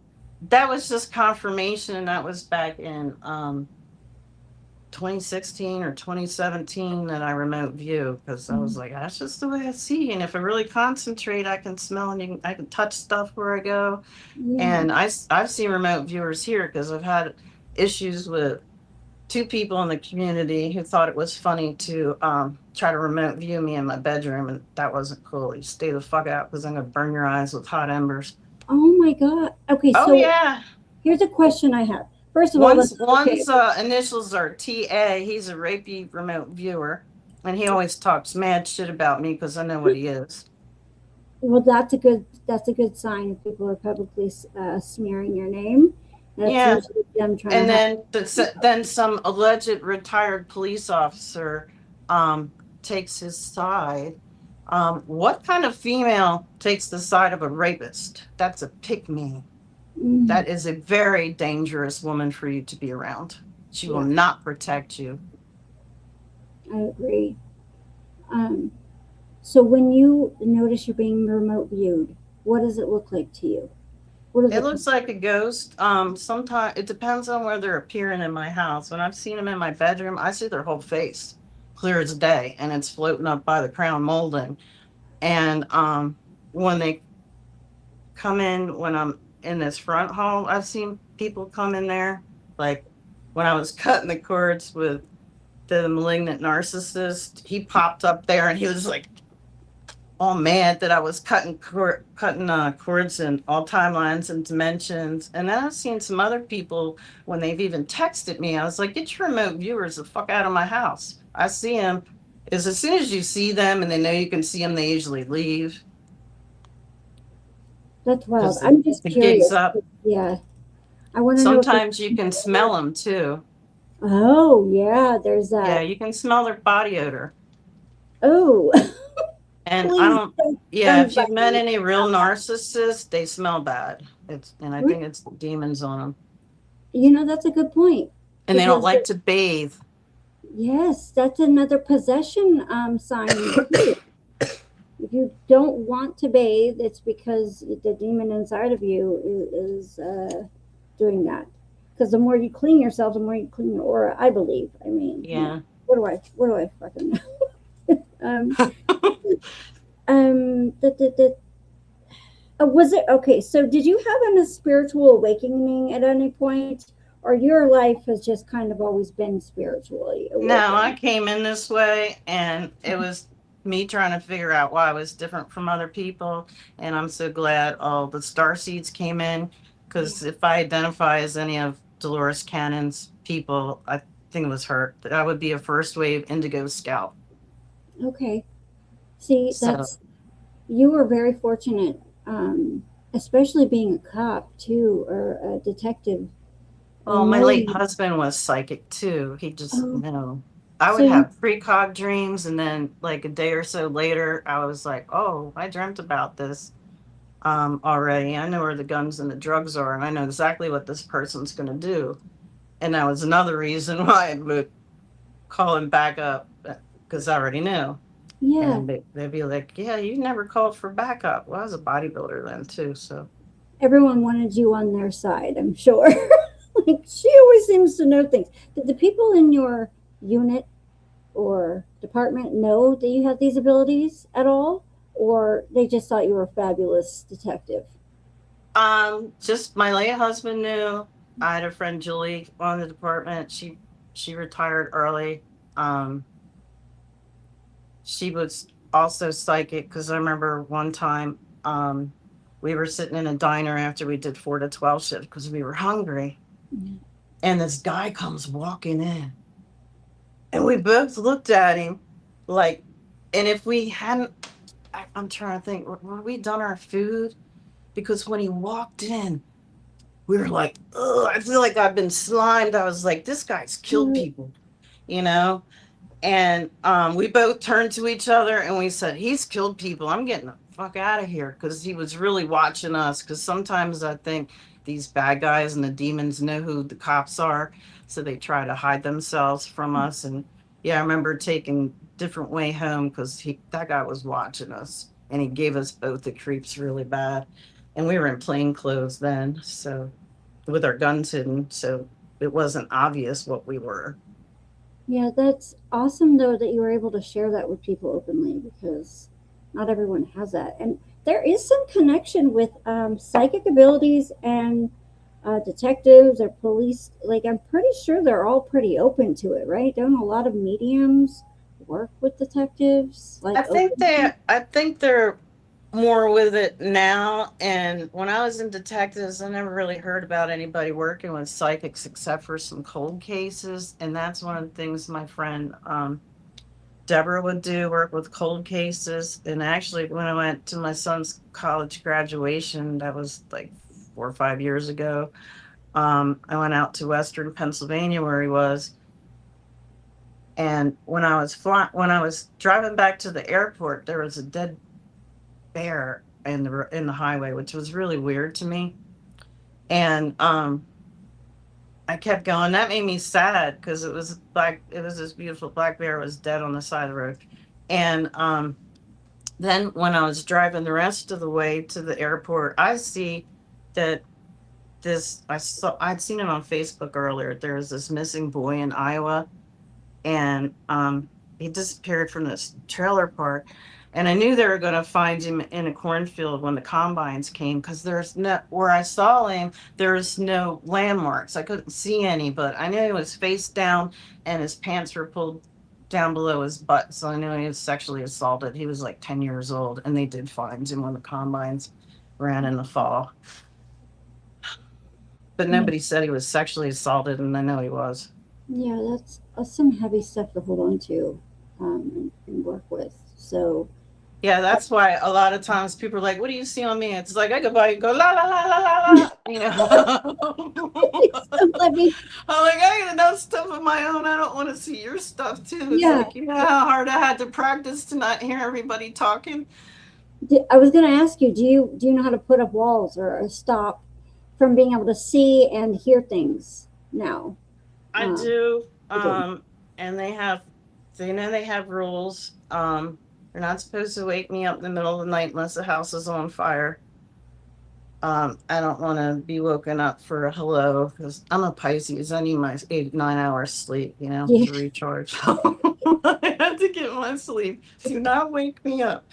that was just confirmation, and that was back in 2016 or 2017 that I remote view, because I was like, that's just the way I see. And if I really concentrate, I can smell, and I can touch stuff where I go. Yeah. And I've seen remote viewers here, because I've had issues with two people in the community who thought it was funny to try to remote view me in my bedroom, and that wasn't cool. You stay the fuck out, because I'm gonna burn your eyes with hot embers. Oh my God. Okay, Oh so yeah. here's a question I have. First of all, One's initials are TA. He's a rapey remote viewer, and he always talks mad shit about me, because I know what he is. Well, that's a good sign if people are publicly smearing your name. That's Yeah. them trying And then some alleged retired police officer takes his side. What kind of female takes the side of a rapist? That's a pick-me. That is a very dangerous woman for you to be around. She will not protect you. I agree. So when you notice you're being remote viewed, what does it look like to you? It looks like a ghost. Sometimes it depends on where they're appearing in my house. When I've seen them in my bedroom, I see their whole face, clear as day, and it's floating up by the crown molding. And when they come in, when I'm in this front hall, I've seen people come in there. Like when I was cutting the cords with the malignant narcissist, he popped up there, and he was like all mad that I was cutting cords in all timelines and dimensions. And then I've seen some other people, when they've even texted me, I was like, get your remote viewers the fuck out of my house. I see them. As soon as you see them and they know you can see them, they usually leave. That's wild. I'm just curious. Yeah. I want to know. Sometimes you can smell them too. Oh, yeah. There's that. Yeah, you can smell their body odor. Oh. And if you've met any real narcissists, they smell bad. I think it's demons on them. You know, that's a good point. And they don't like to bathe. Yes, that's another possession sign. If you don't want to bathe, it's because the demon inside of you is doing that. Because the more you clean yourself, the more you clean your aura, I believe. I mean, yeah. What do I fucking know? Was it okay? So, did you have a spiritual awakening at any point, or your life has just kind of always been spiritually No, I awakened? came in this way and it was me trying to figure out why I was different from other people. And I'm so glad all the star seeds came in Yeah. because if I identify as any of Dolores Cannon's people, I think it was her, that I would be a first wave indigo scout. Okay. See, So, that's you were very fortunate, especially being a cop too, or a detective, well, and my late knowing. husband was psychic too. He just, Oh, no. I so would you. have precog dreams, and then like a day or so later, I was like, oh, I dreamt about this already. I know where the guns and the drugs are, and I know exactly what this person's going to do. And that was another reason why I would call him back up because I already knew. Yeah, And they'd be like, yeah, you never called for backup. Well, I was a bodybuilder then too. So everyone wanted you on their side, I'm sure. Like, she always seems to know things. Did the people in your unit or department know that you had these abilities at all, or they just thought you were a fabulous detective? just my late husband knew. I had a friend Julie on the department. She retired early. Um, she was also psychic because I remember one time we were sitting in a diner after we did 4 to 12 shift because we were hungry, Mhm. and this guy comes walking in, and we both looked at him like, and if we hadn't, I'm trying to think, were we done our food? Because when he walked in, we were like, oh, I feel like I've been slimed. I was like, this guy's killed Uh, people, you know? And we both turned to each other and we said, he's killed people. I'm getting the fuck out of here because he was really watching us. Because sometimes I think these bad guys and the demons know who the cops are. So they try to hide themselves from us. And yeah, I remember taking different way home because that guy was watching us and he gave us both the creeps really bad. And we were in plain clothes then. So with our guns hidden. So it wasn't obvious what we were. yeah, that's awesome though that you were able to share that with people openly, because not everyone has that. And there is some connection with psychic abilities and detectives or police. Like, I'm pretty sure they're all pretty open to it, right? Don't a lot of mediums work with detectives? Like, openly? I think they're more with it now. And when I was in detectives, I never really heard about anybody working with psychics except for some cold cases. And that's one of the things my friend Deborah would do, work with cold cases. And actually, when I went to my son's college graduation, that was like 4 or 5 years ago. I went out to Western Pennsylvania where he was, and when I was driving back to the airport, there was a dead bear in the highway, which was really weird to me. And I kept going. That made me sad because it was black. It was this beautiful black bear was dead on the side of the road. And then when I was driving the rest of the way to the airport, I see that I'd seen it on Facebook earlier. There was this missing boy in Iowa, and he disappeared from this trailer park. And I knew they were going to find him in a cornfield when the combines came because there's no where I saw him. There's no landmarks. I couldn't see any, but I knew he was face down and his pants were pulled down below his butt. So I knew he was sexually assaulted. He was like 10 years old, and they did find him when the combines ran in the fall. But Yeah, nobody said he was sexually assaulted, and I know he was. yeah, that's some heavy stuff to hold on to, and work with. So, Yeah, that's why a lot of times people are like, "What do you see on me?" It's like I could buy you go la la la la la la, you know. let me, I'm like, I got enough stuff of my own. I don't want to see your stuff too. It's yeah. like, you know how hard I had to practice to not hear everybody talking. I was going to ask you, do you know how to put up walls or stop from being able to see and hear things now? I Uh, do, you do. and they know they have rules. They're not supposed to wake me up in the middle of the night unless the house is on fire. I don't want to be woken up for a hello because I'm a Pisces. I need my 8 9 hours sleep, Yeah, to recharge. I have to get my sleep. Do not wake me up.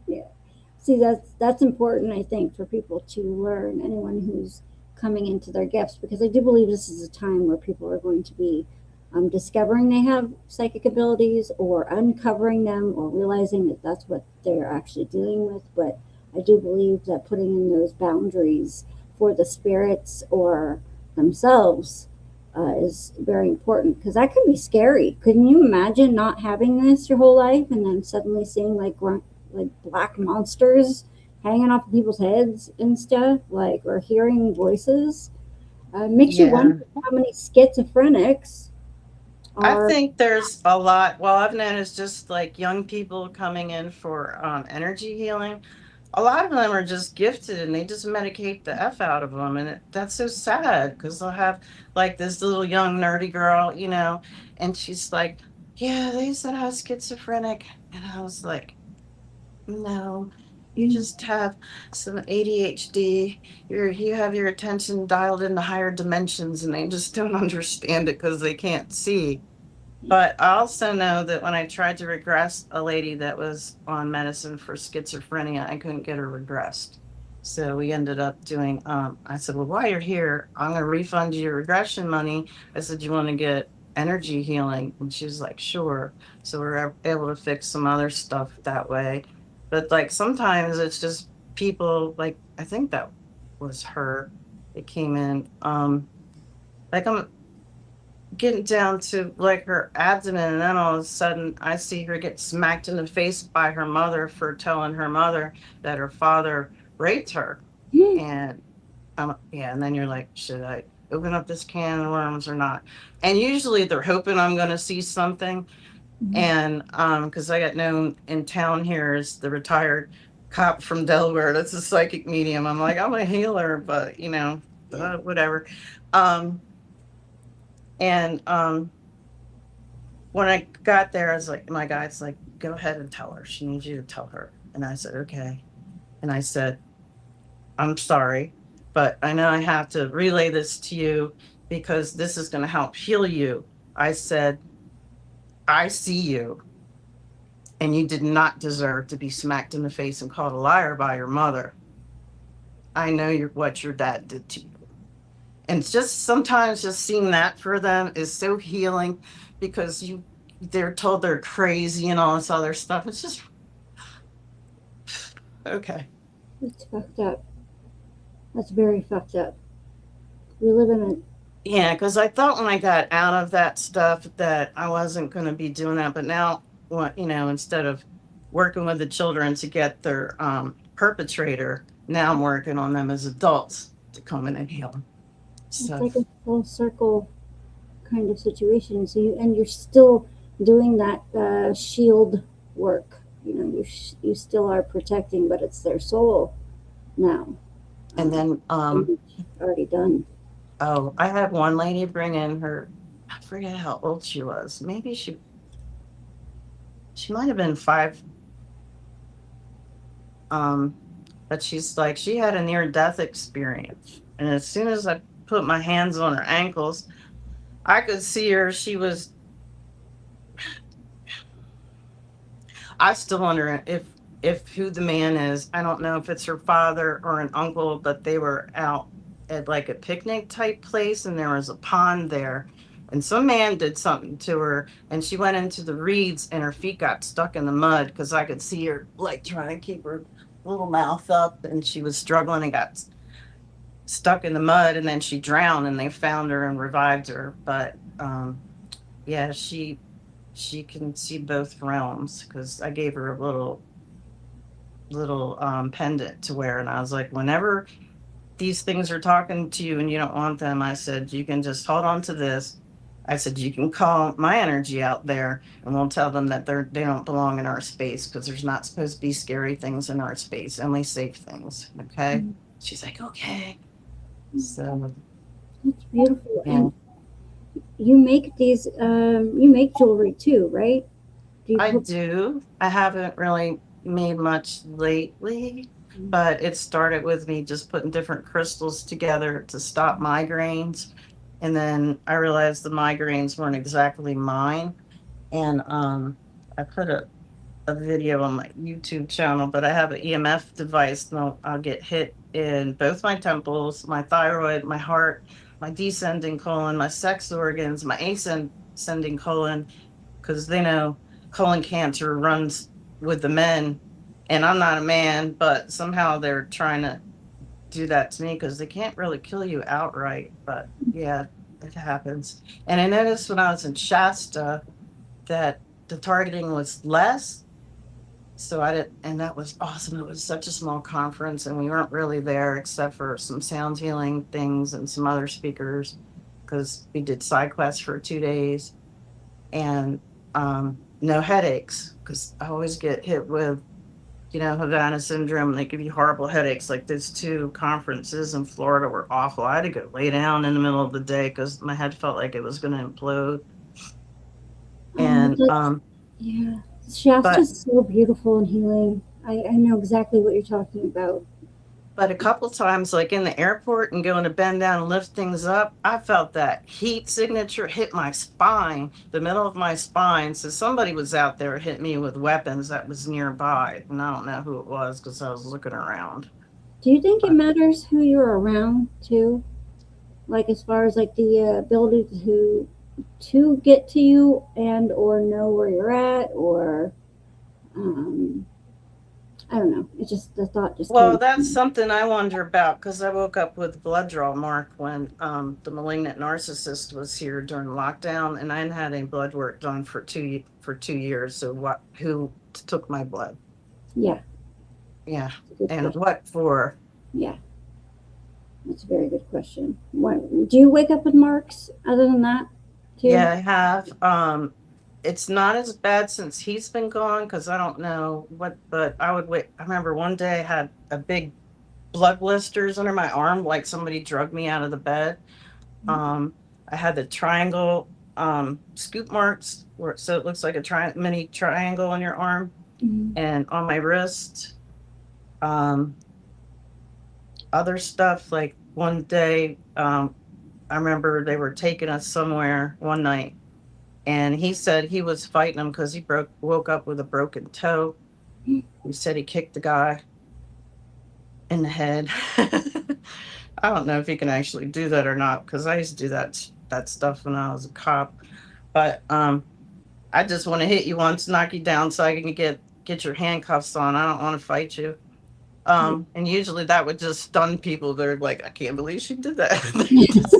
yeah. See, that's important, I think, for people to learn, anyone who's coming into their gifts, because I do believe this is a time where people are going to be discovering they have psychic abilities, or uncovering them, or realizing that that's what they're actually dealing with. But I do believe that putting in those boundaries for the spirits or themselves is very important, because that can be scary. Couldn't you imagine not having this your whole life and then suddenly seeing like black monsters hanging off of people's heads and stuff, like, or hearing voices? Makes you Yeah. wonder how many schizophrenics I are. think there's a lot. Well, I've noticed just like young people coming in for energy healing. A lot of them are just gifted and they just medicate the F out of them. And that's so sad because they'll have like this little young nerdy girl, and she's like, yeah, they said I was schizophrenic. And I was like, no, you just have some ADHD. You have your attention dialed into higher dimensions and they just don't understand it because they can't see. But I also know that when I tried to regress a lady that was on medicine for schizophrenia, I couldn't get her regressed. So we ended up doing, I said, well, while you're here, I'm going to refund you your regression money. I said, you want to get energy healing? And she was like, sure. So we are able to fix some other stuff that way. But like sometimes it's just people, like, I think that was her that came in. Like I'm getting down to like her abdomen, and then all of a sudden I see her get smacked in the face by her mother for telling her mother that her father raped her. And yeah, and then you're like, should I open up this can of worms or not? And usually they're hoping I'm going to see something. And because I got known in town here as the retired cop from Delaware, that's a psychic medium. I'm like, I'm a healer, but whatever. Um, and when I got there, I was like, my guy's like, go ahead and tell her. She needs you to tell her. And I said, okay. And I said, I'm sorry, but I know I have to relay this to you because this is going to help heal you. I said, I see you, and you did not deserve to be smacked in the face and called a liar by your mother. I know what your dad did to you. And just sometimes just seeing that for them is so healing because they're told they're crazy and all this other stuff. It's just okay. It's fucked up. That's very fucked up. We live in a. Yeah, because I thought when I got out of that stuff that I wasn't going to be doing that, but now, instead of working with the children to get their perpetrator, now I'm working on them as adults to come in and heal them. It's So, like a full circle kind of situation. So you're still doing that shield work. You still are protecting, but it's their soul now. and then, Already done. oh, I had one lady bring in her, I forget how old she was. Maybe she might have been 5. Um, but she's like, she had a near death experience. And as soon as I put my hands on her ankles, I could see her. I still wonder if who the man is. I don't know if it's her father or an uncle, but they were out at like a picnic type place and there was a pond there. And some man did something to her and she went into the reeds and her feet got stuck in the mud because I could see her like trying to keep her little mouth up and she was struggling and got stuck in the mud and then she drowned and they found her and revived her. But yeah, she can see both realms because I gave her a little pendant to wear, and I was like, whenever these things are talking to you and you don't want them, I said you can just hold on to this. I said you can call my energy out there, and we'll tell them that they don't belong in our space because there's not supposed to be scary things in our space, only safe things. Okay. Mhm. She's like, okay. So It's beautiful. yeah. And you make jewelry too, right? Do you I put, do. I haven't really made much lately, but it started with me just putting different crystals together to stop migraines. And then I realized the migraines weren't exactly mine. And I put a video on my YouTube channel, but I have an EMF device, and I'll get hit in both my temples, my thyroid, my heart, my descending colon, my sex organs, my ascending colon, because they know colon cancer runs with the men, and I'm not a man, but somehow they're trying to do that to me because they can't really kill you outright. But yeah, it happens. And I noticed when I was in Shasta that the targeting was less. So I did, and that was awesome. It was such a small conference, and we weren't really there except for some sound healing things and some other speakers because we did side quests for 2 days, and no headaches because I always get hit with, Havana syndrome. And they give you horrible headaches. Like those 2 conferences in Florida were awful. I had to go lay down in the middle of the day because my head felt like it was going to implode. And yeah, but Shasta's so beautiful and healing. I know exactly what you're talking about. But a couple times, like in the airport and going to bend down and lift things up, I felt that heat signature hit my spine, the middle of my spine. So somebody was out there hit me with weapons that was nearby. And I don't know who it was because I was looking around. Do you think it But matters who you're around too? Like as far as like the ability to get to you and or know where you're at, or um, I don't know. It's just the thought just well, came to that's me. something I wonder about because I woke up with blood draw mark when the malignant narcissist was here during lockdown, and I hadn't had any blood work done for 2 years. So who took my blood? Yeah, Yeah, it's a good and question. what for? Yeah, that's a very good question. What, do you wake up with marks other than that too? Yeah, I have. It's not as bad since he's been gone because I don't know what, but I would wait. I remember one day I had a big blood blisters under my arm, like somebody drugged me out of the bed. Um, I had the triangle scoop marks where so it looks like a mini triangle on your arm Mhm. and on my wrist. Um, Other stuff like one day, I remember they were taking us somewhere one night, and he said he was fighting him because he woke up with a broken toe. He said he kicked the guy in the head. I don't know if he can actually do that or not because I used to do that stuff when I was a cop. But I just want to hit you once, knock you down, so I can get your handcuffs on. I don't want to fight you. And usually that would just stun people. They're like, I can't believe she did that. They just,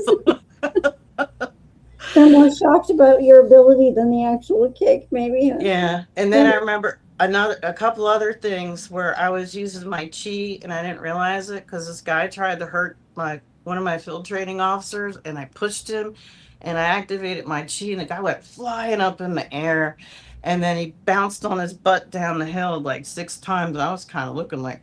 They're more shocked about your ability than the actual kick, maybe. Huh? yeah. And then Yeah. I remember a couple other things where I was using my chi and I didn't realize it because this guy tried to hurt one of my field training officers, and I pushed him and I activated my chi, and the guy went flying up in the air, and then he bounced on his butt down the hill like 6 times. I was kind of looking like,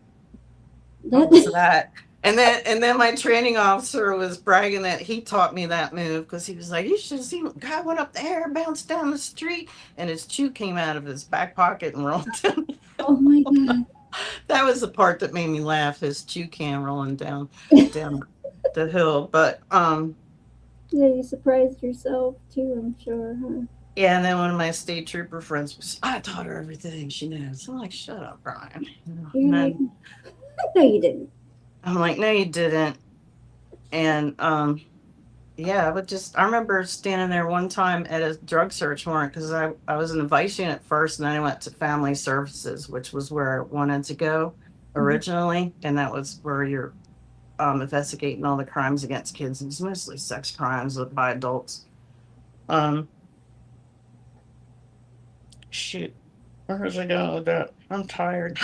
what was That that? And then my training officer was bragging that he taught me that move because he was like, you should have seen the guy went up the air, bounced down the street, and his chew came out of his back pocket and rolled down. oh my god. That was the part that made me laugh, his chew can rolling down the hill. But Yeah, you surprised yourself too, I'm sure, huh? yeah, and then one of my state trooper friends was, I taught her everything she knows. I'm like, shut up, Brian. You're And like, then no, you didn't. I'm like, no, you didn't. And yeah, I remember standing there one time at a drug search warrant because I was in the vice unit first, and then I went to family services, which was where I wanted to go Mhm. originally. And that was where you're investigating all the crimes against kids. It's mostly sex crimes by adults. Um, Shoot, where was I going with that? I'm tired.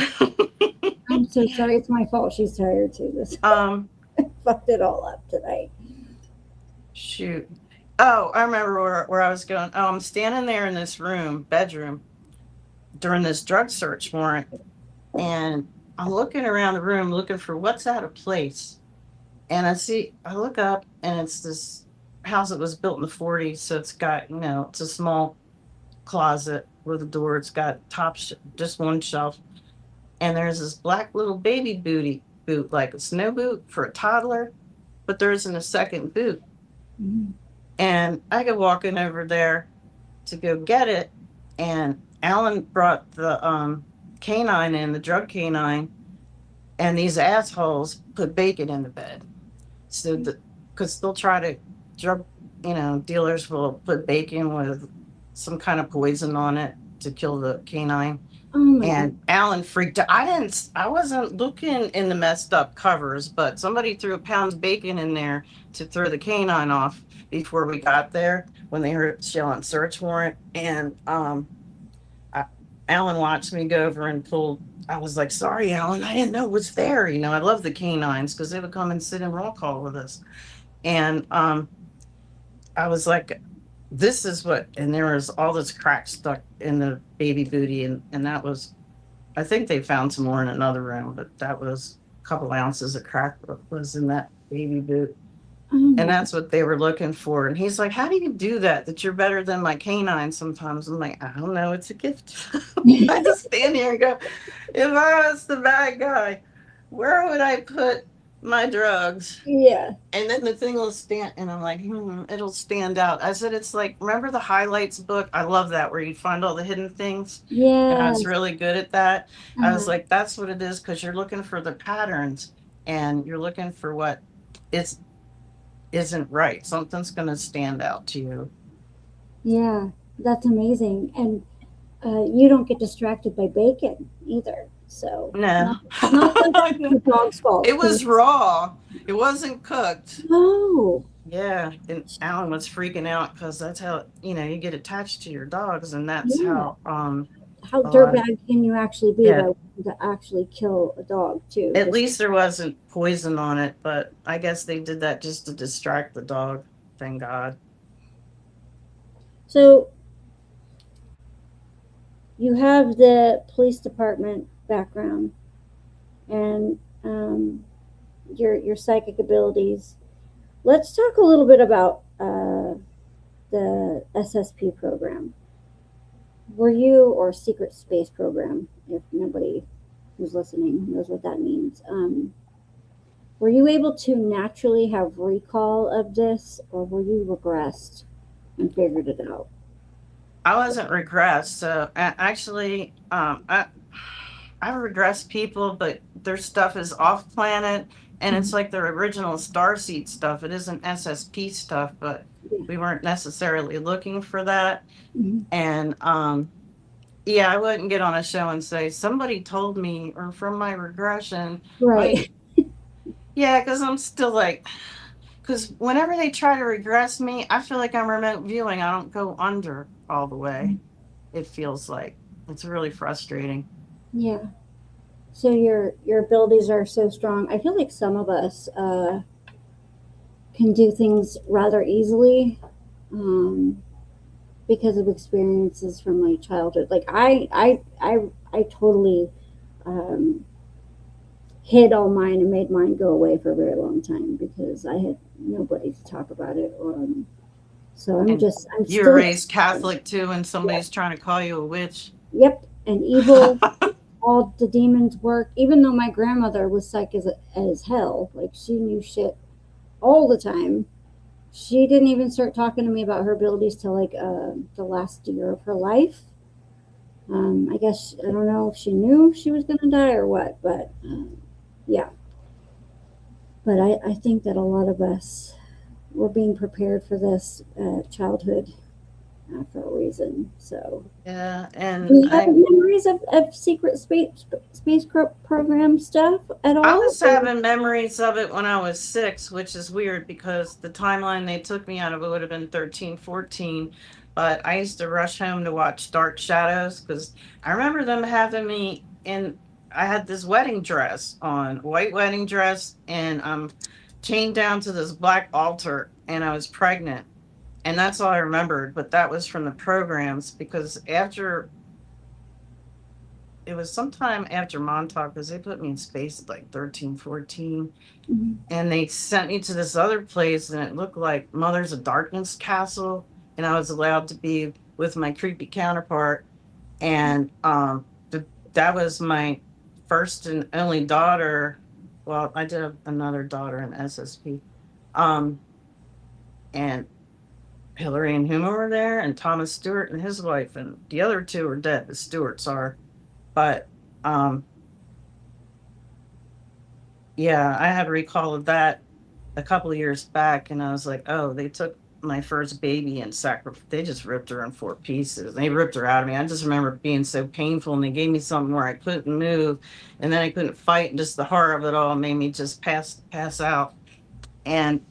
I'm so sorry. It's my fault. She's tired too. This um, fucked it all up tonight. Shoot. Oh, I remember where I was going. Oh, I'm standing there in this bedroom, during this drug search warrant, and I'm looking around the room looking for what's out of place. And I look up, and it's this house that was built in the 40s. So it's got, it's a small closet with a door. It's got just one shelf. And there's this black little baby boot, like a snow boot for a toddler, but there isn't a second boot. Mhm. And I go walking over there to go get it, and Alan brought the canine in, the drug canine, and these assholes put bacon in the bed. So, because they'll try to drug, dealers will put bacon with some kind of poison on it to kill the canine. Oh my God. And Alan freaked out. I wasn't looking in the messed up covers, but somebody threw a pound of bacon in there to throw the canine off before we got there when they heard shell search warrant. And Alan watched me go over and pull. I was like, sorry, Alan, I didn't know it was there. I love the canines because they would come and sit in roll call with us. And I was like, this is what, and there was all this crack stuck in the baby booty. And that was, I think they found some more in another room, but that was a couple ounces of crack was in that baby boot. Oh And that's what they were looking for. And he's like, how do you do that? That you're better than my canine sometimes. I'm like, I don't know. It's a gift. I just stand here and go, if I was the bad guy, where would I put my drugs? yeah. And then the thing will stand, and I'm like, it'll stand out. I said, it's like, remember the highlights book? I love that, where you find all the hidden things. And I Yeah. was really good at that. I was Uh-huh. like, that's what it is, because you're looking for the patterns, and you're looking for what isn't right. Something's going to stand out to you. Yeah, that's amazing. And you don't get distracted by bacon either. So No. not like the dog's fault. It was raw. It wasn't cooked. Oh, Yeah, and Alan was freaking out because that's how you get attached to your dogs, and that's Yeah. how how a lot- dirtbag can you actually be Yeah. by wanting to actually kill a dog too? At Just- least there wasn't poison on it, but I guess they did that just to distract the dog. Thank God. So you have the police department background and your psychic abilities. Let's talk a little bit about the SSP program. Were you, or secret space program, if nobody who's listening knows what that means, were you able to naturally have recall of this, or were you regressed and figured it out? I wasn't regressed. So actually, I regressed people, but their stuff is off planet, and it's like their original starseed stuff. It isn't SSP stuff, but we weren't necessarily looking for that. Mhm. And yeah, I wouldn't get on a show and say somebody told me, or from my regression. Right. Yeah, because I'm still like, because whenever they try to regress me, I feel like I'm remote viewing. I don't go under all the way. It feels like it's really frustrating. Yeah. So your abilities are so strong. I feel like some of us can do things rather easily because of experiences from my childhood. Like I totally hid all mine and made mine go away for a very long time because I had nobody to talk about it. So I'm And I'm You were still raised Catholic too, and somebody's trying to call you a witch. Yep, and evil. All the demons work. Even though my grandmother was psych as hell, like she knew shit all the time. She didn't even start talking to me about her abilities till like the last year of her life. I guess I don't know if she knew she was gonna die or what, but yeah. But I think that a lot of us were being prepared for this childhood for a reason. So Yeah, do and you have memories of secret space program stuff at all? I was having memories of it when I was 6, which is weird because the timeline they took me out of it would have been 13, 14. But I used to rush home to watch Dark Shadows because I remember them having me in. I had this wedding dress on, white wedding dress, and I'm chained down to this black altar, and I was pregnant. And that's all I remembered. But that was from the programs because it was sometime after Montauk because they put me in space at like 13, 14. Mhm. And they sent me to this other place and it looked like Mothers of Darkness Castle. And I was allowed to be with my creepy counterpart. And that was my first and only daughter. Well, I did have another daughter in SSP. And Hillary and Huma were there, and Thomas Stewart and his wife, and the other two are dead. The Stewarts are, but yeah, I had a recall of that a couple of years back, and I was like, oh, they took my first baby and they just ripped her in four pieces. They ripped her out of me. I just remember it being so painful, and they gave me something where I couldn't move, and then I couldn't fight, and just the horror of it all made me just pass out. And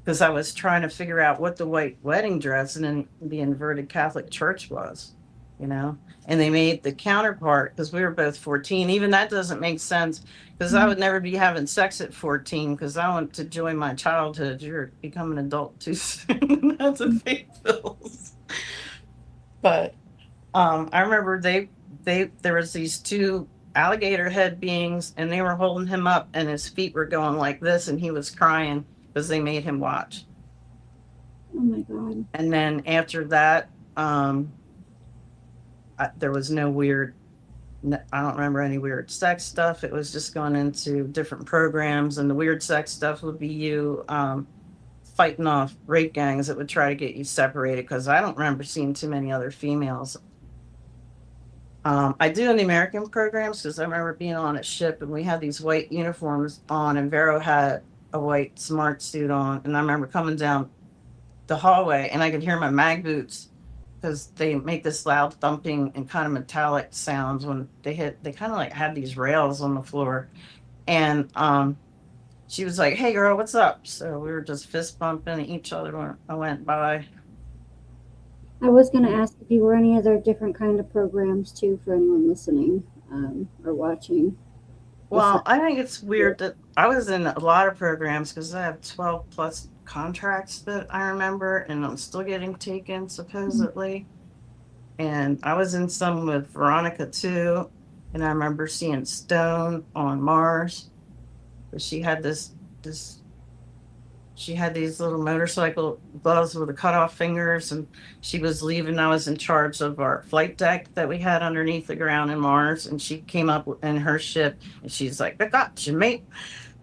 because I was trying to figure out what the white wedding dress and then the inverted Catholic church was, you know. And they made the counterpart because we were both 14. Even that doesn't make sense because I would never be having sex at 14 because I want to join my childhood. You're becoming an adult too soon. That's a fake bills. But I remember there was these two alligator head beings and they were holding him up and his feet were going like this and he was crying because they made him watch. Oh my God. And then after that, there was no weird, I don't remember any weird sex stuff. It was just going into different programs, and the weird sex stuff would be you fighting off rape gangs that would try to get you separated because I don't remember seeing too many other females. I do in the American programs because I remember being on a ship and we had these white uniforms on, and Vero had a white smart suit on, and I remember coming down the hallway and I could hear my mag boots because they make this loud thumping and kind of metallic sounds when they hit. They kind of like had these rails on the floor, and she was like, "Hey, girl, what's up?" So we were just fist bumping each other when I went by. I was going to ask if you were any other different kind of programs too for anyone listening or watching. Well, I think it's weird that I was in a lot of programs because I have 12 plus contracts that I remember, and I'm still getting taken supposedly. And I was in some with Veronica too, and I remember seeing Stone on Mars. But this she had these little motorcycle gloves with the cut off fingers, and she was leaving. I was in charge of our flight deck that we had underneath the ground in Mars, and she came up in her ship and she's like, "I got you, mate."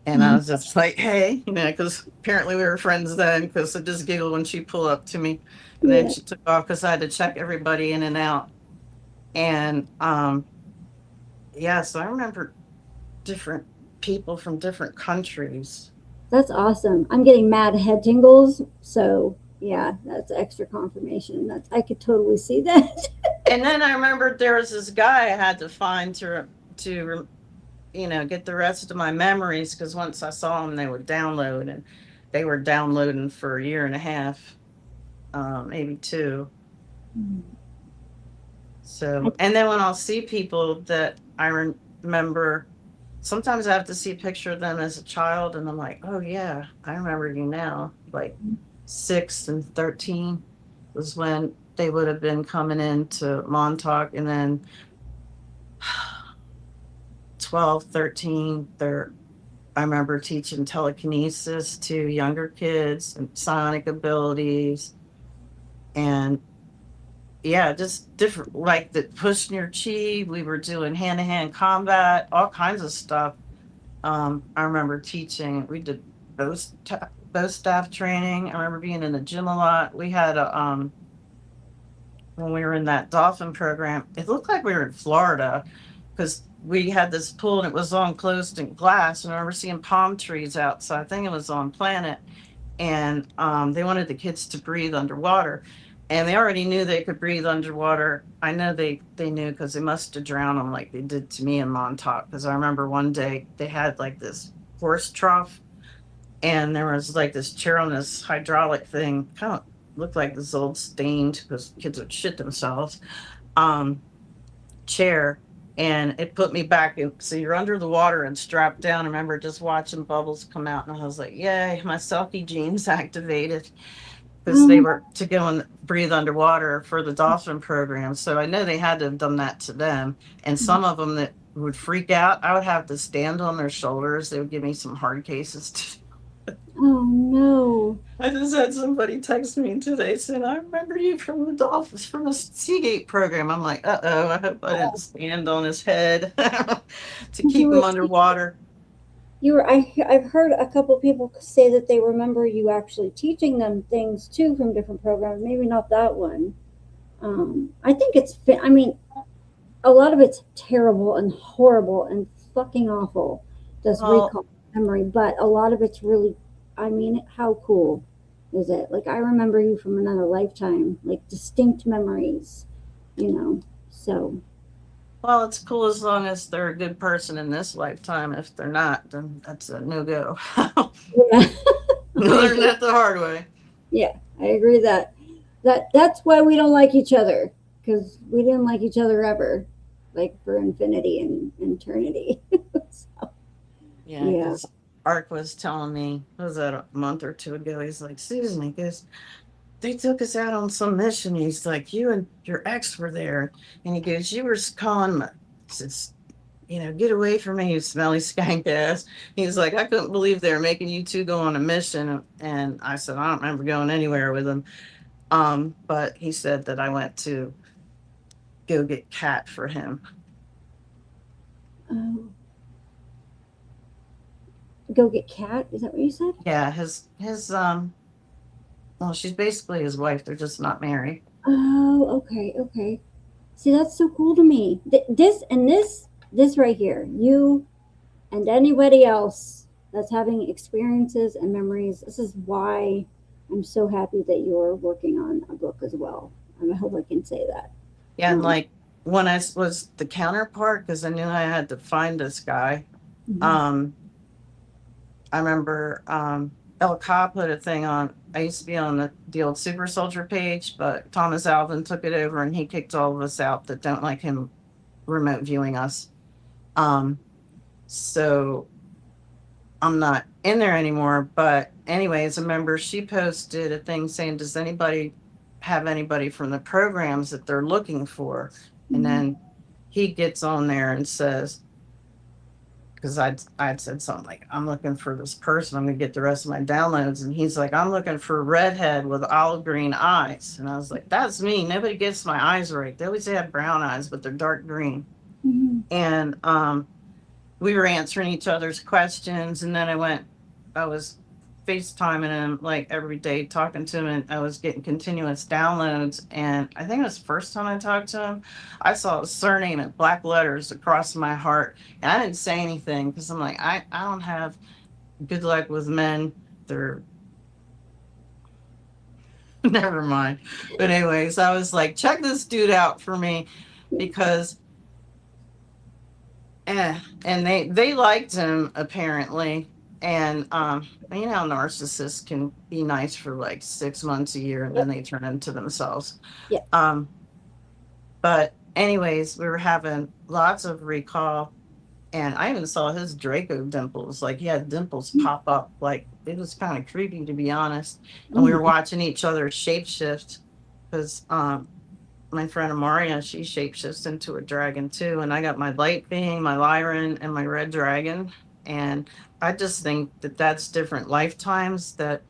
And I was just like, "Hey," because apparently we were friends then because I just giggled when she pulled up to me. And then Yeah. she took off because I had to check everybody in and out. And yeah, so I remember different people from different countries. That's awesome. I'm getting mad head tingles. So yeah, that's extra confirmation. I could totally see that. And then I remembered there was this guy I had to find to get the rest of my memories because once I saw them, they would download, and they were downloading for a year and a half, maybe two. So, and then when I'll see people that I remember, sometimes I have to see a picture of them as a child, and I'm like, oh yeah, I remember you now. Like 6 and 13 was when they would have been coming into Montauk, and then 12, 13, I remember teaching telekinesis to younger kids and psionic abilities. And yeah, just different, like the pushing your chi. We were doing hand to hand combat, all kinds of stuff. I remember teaching, we did both staff training. I remember being in the gym a lot. We had when we were in that dolphin program, it looked like we were in Florida because we had this pool and it was all enclosed in glass. And I remember seeing palm trees outside. I think it was on Planet. And they wanted the kids to breathe underwater. And they already knew they could breathe underwater. I know they knew because they must have drowned them like they did to me in Montauk. Because I remember one day they had like this horse trough and there was like this chair on this hydraulic thing. Kind of looked like this old stained, because kids would shit themselves, chair. And it put me back in. So you're under the water and strapped down. I remember just watching bubbles come out, and I was like, yay, my selkie genes activated because they were to go and breathe underwater for the dolphin program. So I know they had to have done that to them. And some of them that would freak out, I would have to stand on their shoulders. They would give me some hard cases to Oh no. I just had somebody text me today saying, I remember you from the Dolphins, from the Seagate program. I'm like, I hope I didn't stand on his head to keep him underwater. I've heard a couple people say that they remember you actually teaching them things too from different programs. Maybe not that one. I think I mean, a lot of it's terrible and horrible and fucking awful, this Well, recall memory, but a lot of it's really, I mean, how cool is it? Like, I remember you from another lifetime, like distinct memories, you know. So, well, it's cool as long as they're a good person in this lifetime. If they're not, then that's a no go. yeah. Learn that the hard way. Yeah, I agree that's why we don't like each other, because we didn't like each other ever, like for infinity and eternity. So, Yeah, yeah. because Ark was telling me, was that a month or two ago? He's like, Susan, he goes, they took us out on some mission. He's like, you and your ex were there. And he goes, you were calling me. He says, get away from me, you smelly skank ass. He's like, I couldn't believe they were making you two go on a mission. And I said, I don't remember going anywhere with him. But he said that I went to go get Cat for him. Oh, go get Cat? Is that what you said? Yeah, his well, she's basically his wife. They're just not married. Oh, okay, okay. See, that's so cool to me. This right here, you and anybody else that's having experiences and memories. This is why I'm so happy that you're working on a book as well. And I hope I can say that. Yeah, and Um, like when I was the counterpart, because I knew I had to find this guy. mhm. Um, I remember El Ka put a thing on. I used to be on the old Super Soldier page, but Thomas Alvin took it over and he kicked all of us out that don't like him remote viewing us. Um, so I'm not in there anymore. But anyways, I remember she posted a thing saying, does anybody have anybody from the programs that they're looking for? And Mhm. then he gets on there and says, because I'd said something like, I'm looking for this person, I'm gonna get the rest of my downloads. And he's like, I'm looking for a redhead with olive green eyes. And I was like, that's me. Nobody gets my eyes right. They always have brown eyes, but they're dark green. Mhm. And we were answering each other's questions. And then I was FaceTiming him like every day, talking to him, and I was getting continuous downloads. And I think it was the first time I talked to him, I saw his surname in black letters across my heart. And I didn't say anything because I'm like, I don't have good luck with men. They're never mind. But anyways, I was like, check this dude out for me because and they liked him apparently. And narcissists can be nice for like 6 months a year and then Yep. they turn into themselves. Yeah. Um, but anyways, we were having lots of recall, and I even saw his Draco dimples. Like he had dimples pop up. Like it was kind of creepy to be honest. And Oh we were my. watching each other shapeshift because my friend Amaria, she shapeshifts into a dragon too. And I got my light being, my Lyran, and my red dragon. And I just think that that's different lifetimes that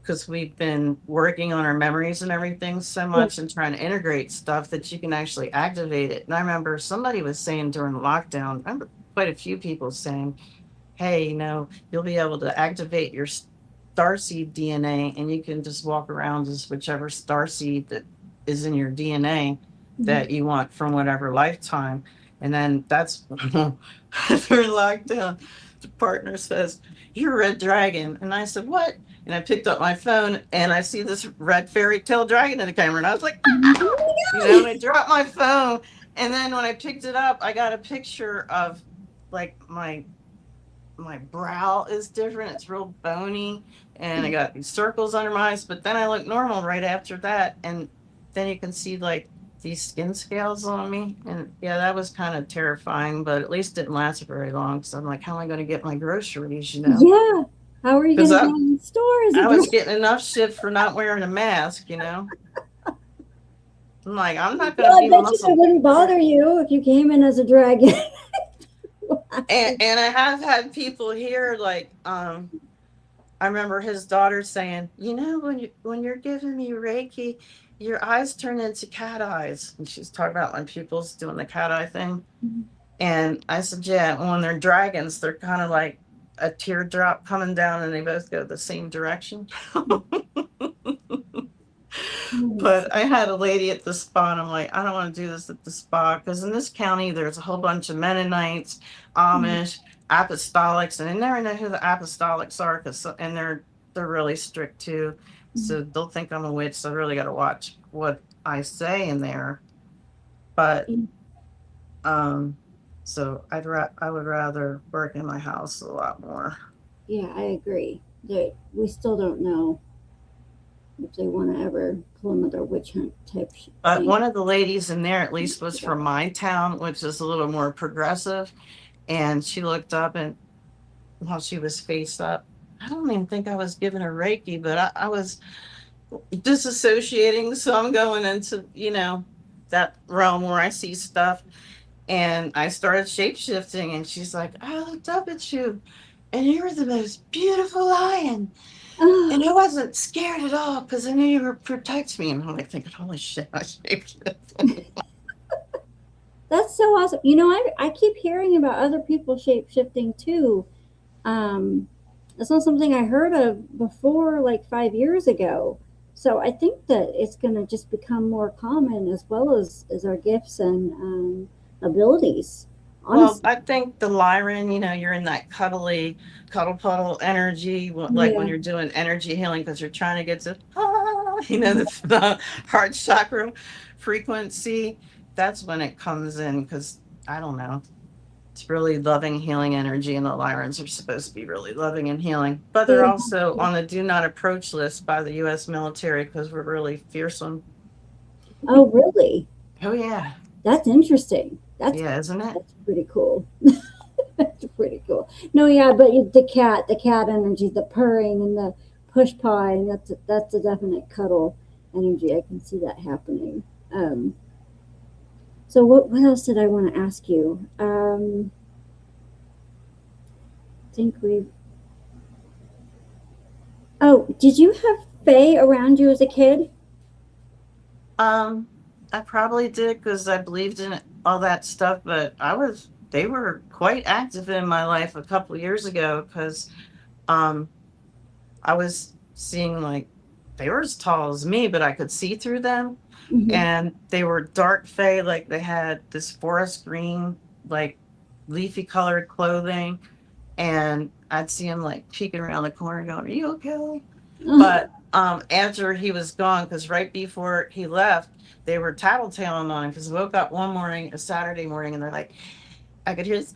because we've been working on our memories and everything so Yeah. much and trying to integrate stuff that you can actually activate it. And I remember somebody was saying during the lockdown, I remember quite a few people saying, hey, you'll be able to activate your starseed DNA and you can just walk around as whichever starseed that is in your DNA Mhm. that you want from whatever lifetime. And then that's during lockdown, the partner says, you're a red dragon. And I said, what? And I picked up my phone and I see this red fairy tale dragon in the camera. And I was like, and I dropped my phone. And then when I picked it up, I got a picture of like my brow is different. It's real bony, and I got these circles under my eyes. But then I look normal right after that, and then you can see like these skin scales on me, and yeah, that was kind of terrifying. But at least it didn't last very long. So I'm like, how am I going to get my groceries? Yeah. How are you Because going to go in the stores I if was you're getting enough shit for not wearing a mask. I'm like, I'm not going well, to I be bet you it muscle. wouldn't bother you if you came in as a dragon. And I have had people here like I remember his daughter saying, when you're giving me Reiki, your eyes turn into cat eyes. And she's talking about when people's doing the cat eye thing. And I said, yeah, when they're dragons, they're kind of like a teardrop coming down and they both go the same direction. But I had a lady at the spa, and I'm like, I don't want to do this at the spa because in this county there's a whole bunch of Mennonites, Amish, apostolics, and I never know who the apostolics are because and they're really strict too. So they'll think I'm a witch. So I really got to watch what I say in there. But so I would rather work in my house a lot more. Yeah, I agree. That we still don't know if they want to ever pull another witch hunt type But thing. one of the ladies in there, at least, was from my town, which is a little more progressive. And she looked up, and while she was face up, I don't even think I was giving her Reiki, but I was disassociating. So I'm going into, that realm where I see stuff. And I started shape shifting, and she's like, I looked up at you, and you were the most beautiful lion. And I wasn't scared at all because I knew you would protect me. And I'm like thinking, holy shit, I shapeshifted. That's so awesome. You know, I keep hearing about other people shape shifting too. It's not something I heard of before, like 5 years ago. So I think that it's going to just become more common as well as our gifts and abilities. Well, I think the Lyran, you're in that cuddle puddle energy, like when Yeah. you're doing energy healing because you're trying to get to, the heart chakra frequency. That's when it comes in because I don't know. It's really loving, healing energy, and the Lyrans are supposed to be really loving and healing. But they're Yeah. also on the do not approach list by the U.S. military because we're really fearsome. Oh, really? Oh, yeah. That's interesting. Yeah, isn't it? That's pretty cool. That's pretty cool. No, yeah, but the cat energy, the purring and the push pawing, that's a definite cuddle energy. I can see that happening. So what else did I want to ask you? I think we. Oh, did you have Fae around you as a kid? I probably did because I believed in all that stuff, but they were quite active in my life a couple of years ago because I was seeing like they were as tall as me, but I could see through them. And they were dark fae, like they had this forest green, like leafy colored clothing. And I'd see him like peeking around the corner going, are you okay? But after he was gone, because right before he left, they were tattletaling on him because I woke up one morning, a Saturday morning, and they're like, I could hear this.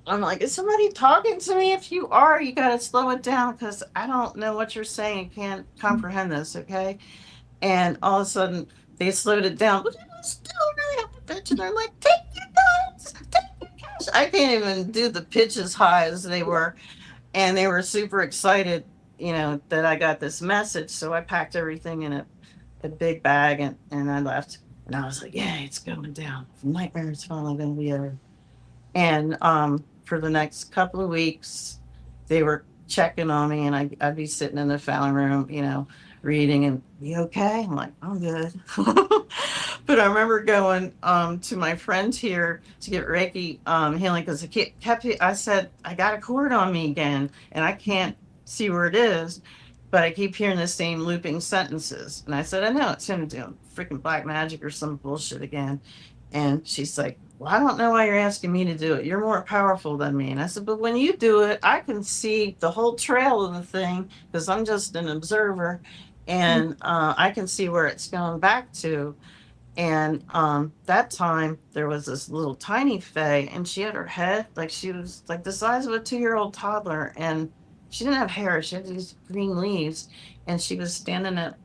I'm like, is somebody talking to me? If you are, you got to slow it down because I don't know what you're saying. I can't comprehend this, okay? And all of a sudden, they slowed it down. But it was still really up the pitch, and they're like, take your guns, take your cash. I can't even do the pitch as high as they were. And they were super excited, that I got this message. So I packed everything in a big bag and I left. And I was like, yeah, it's going down. Nightmare is finally going to be over. And for the next couple of weeks, they were checking on me, and I'd be sitting in the family room, reading, and you okay? I'm like, I'm good. But I remember going to my friend here to get Reiki healing because I said, I got a cord on me again, and I can't see where it is, but I keep hearing the same looping sentences. And I said, I know it's him doing freaking black magic or some bullshit again. And she's like, well, I don't know why you're asking me to do it. You're more powerful than me. And I said, but when you do it, I can see the whole trail of the thing because I'm just an observer, and I can see where it's going back to. And that time there was this little tiny fae, and she had her head like she was like the size of a 2-year-old toddler, and she didn't have hair. She had these green leaves, and she was standing at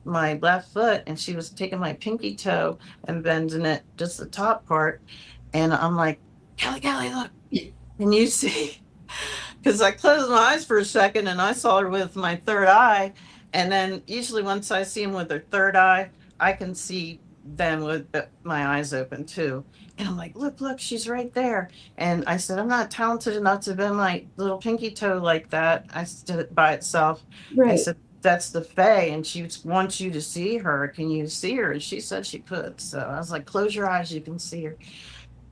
my left foot, and she was taking my pinky toe and bending it just the top part. And I'm like, Kelly, look, can you see? Because I closed my eyes for a second and I saw her with my third eye. And then usually once I see them with their third eye, I can see them with my eyes open too. And I'm like, look, she's right there. And I said, I'm not talented enough to bend my little pinky toe like that. I did it by itself. Right. I said, that's the fae, and she wants you to see her. Can you see her? And she said she could. So I was like, close your eyes, you can see her.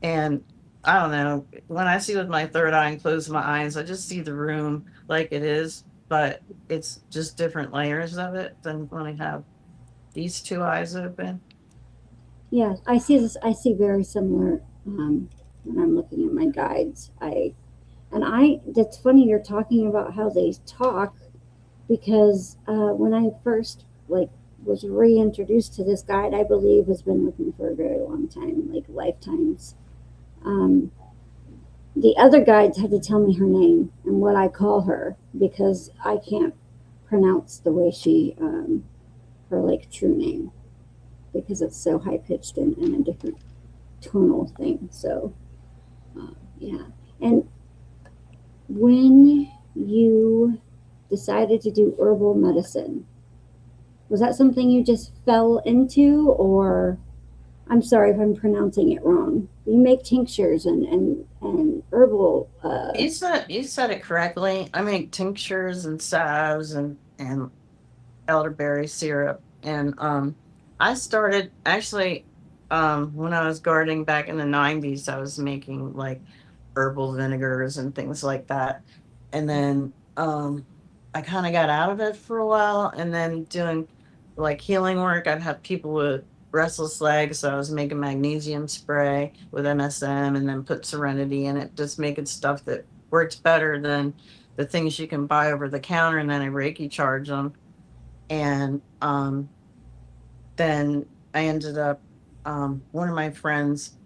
And I don't know. When I see with my third eye and close my eyes, I just see the room like it is, but it's just different layers of it than when I have these two eyes open. Yeah, I see this. I see very similar when I'm looking at my guides. That's funny you're talking about how they talk because when I first was reintroduced to this guide, I believe has been with me for a very long time, like lifetimes. Um, the other guides had to tell me her name and what I call her because I can't pronounce the way her like true name because it's so high pitched and a different tonal thing. So, yeah. And when you decided to do herbal medicine, was that something you just fell into, or I'm sorry if I'm pronouncing it wrong? You make tinctures and herbal. You said it correctly. I make tinctures and salves and elderberry syrup. And I started actually when I was gardening back in the 90s, I was making like herbal vinegars and things like that. And then I kind of got out of it for a while and then doing like healing work. I'd have people with restless legs. So I was making magnesium spray with MSM and then put Serenity in it, just making stuff that works better than the things you can buy over the counter. And then I Reiki charge them. And then I ended up, one of my friends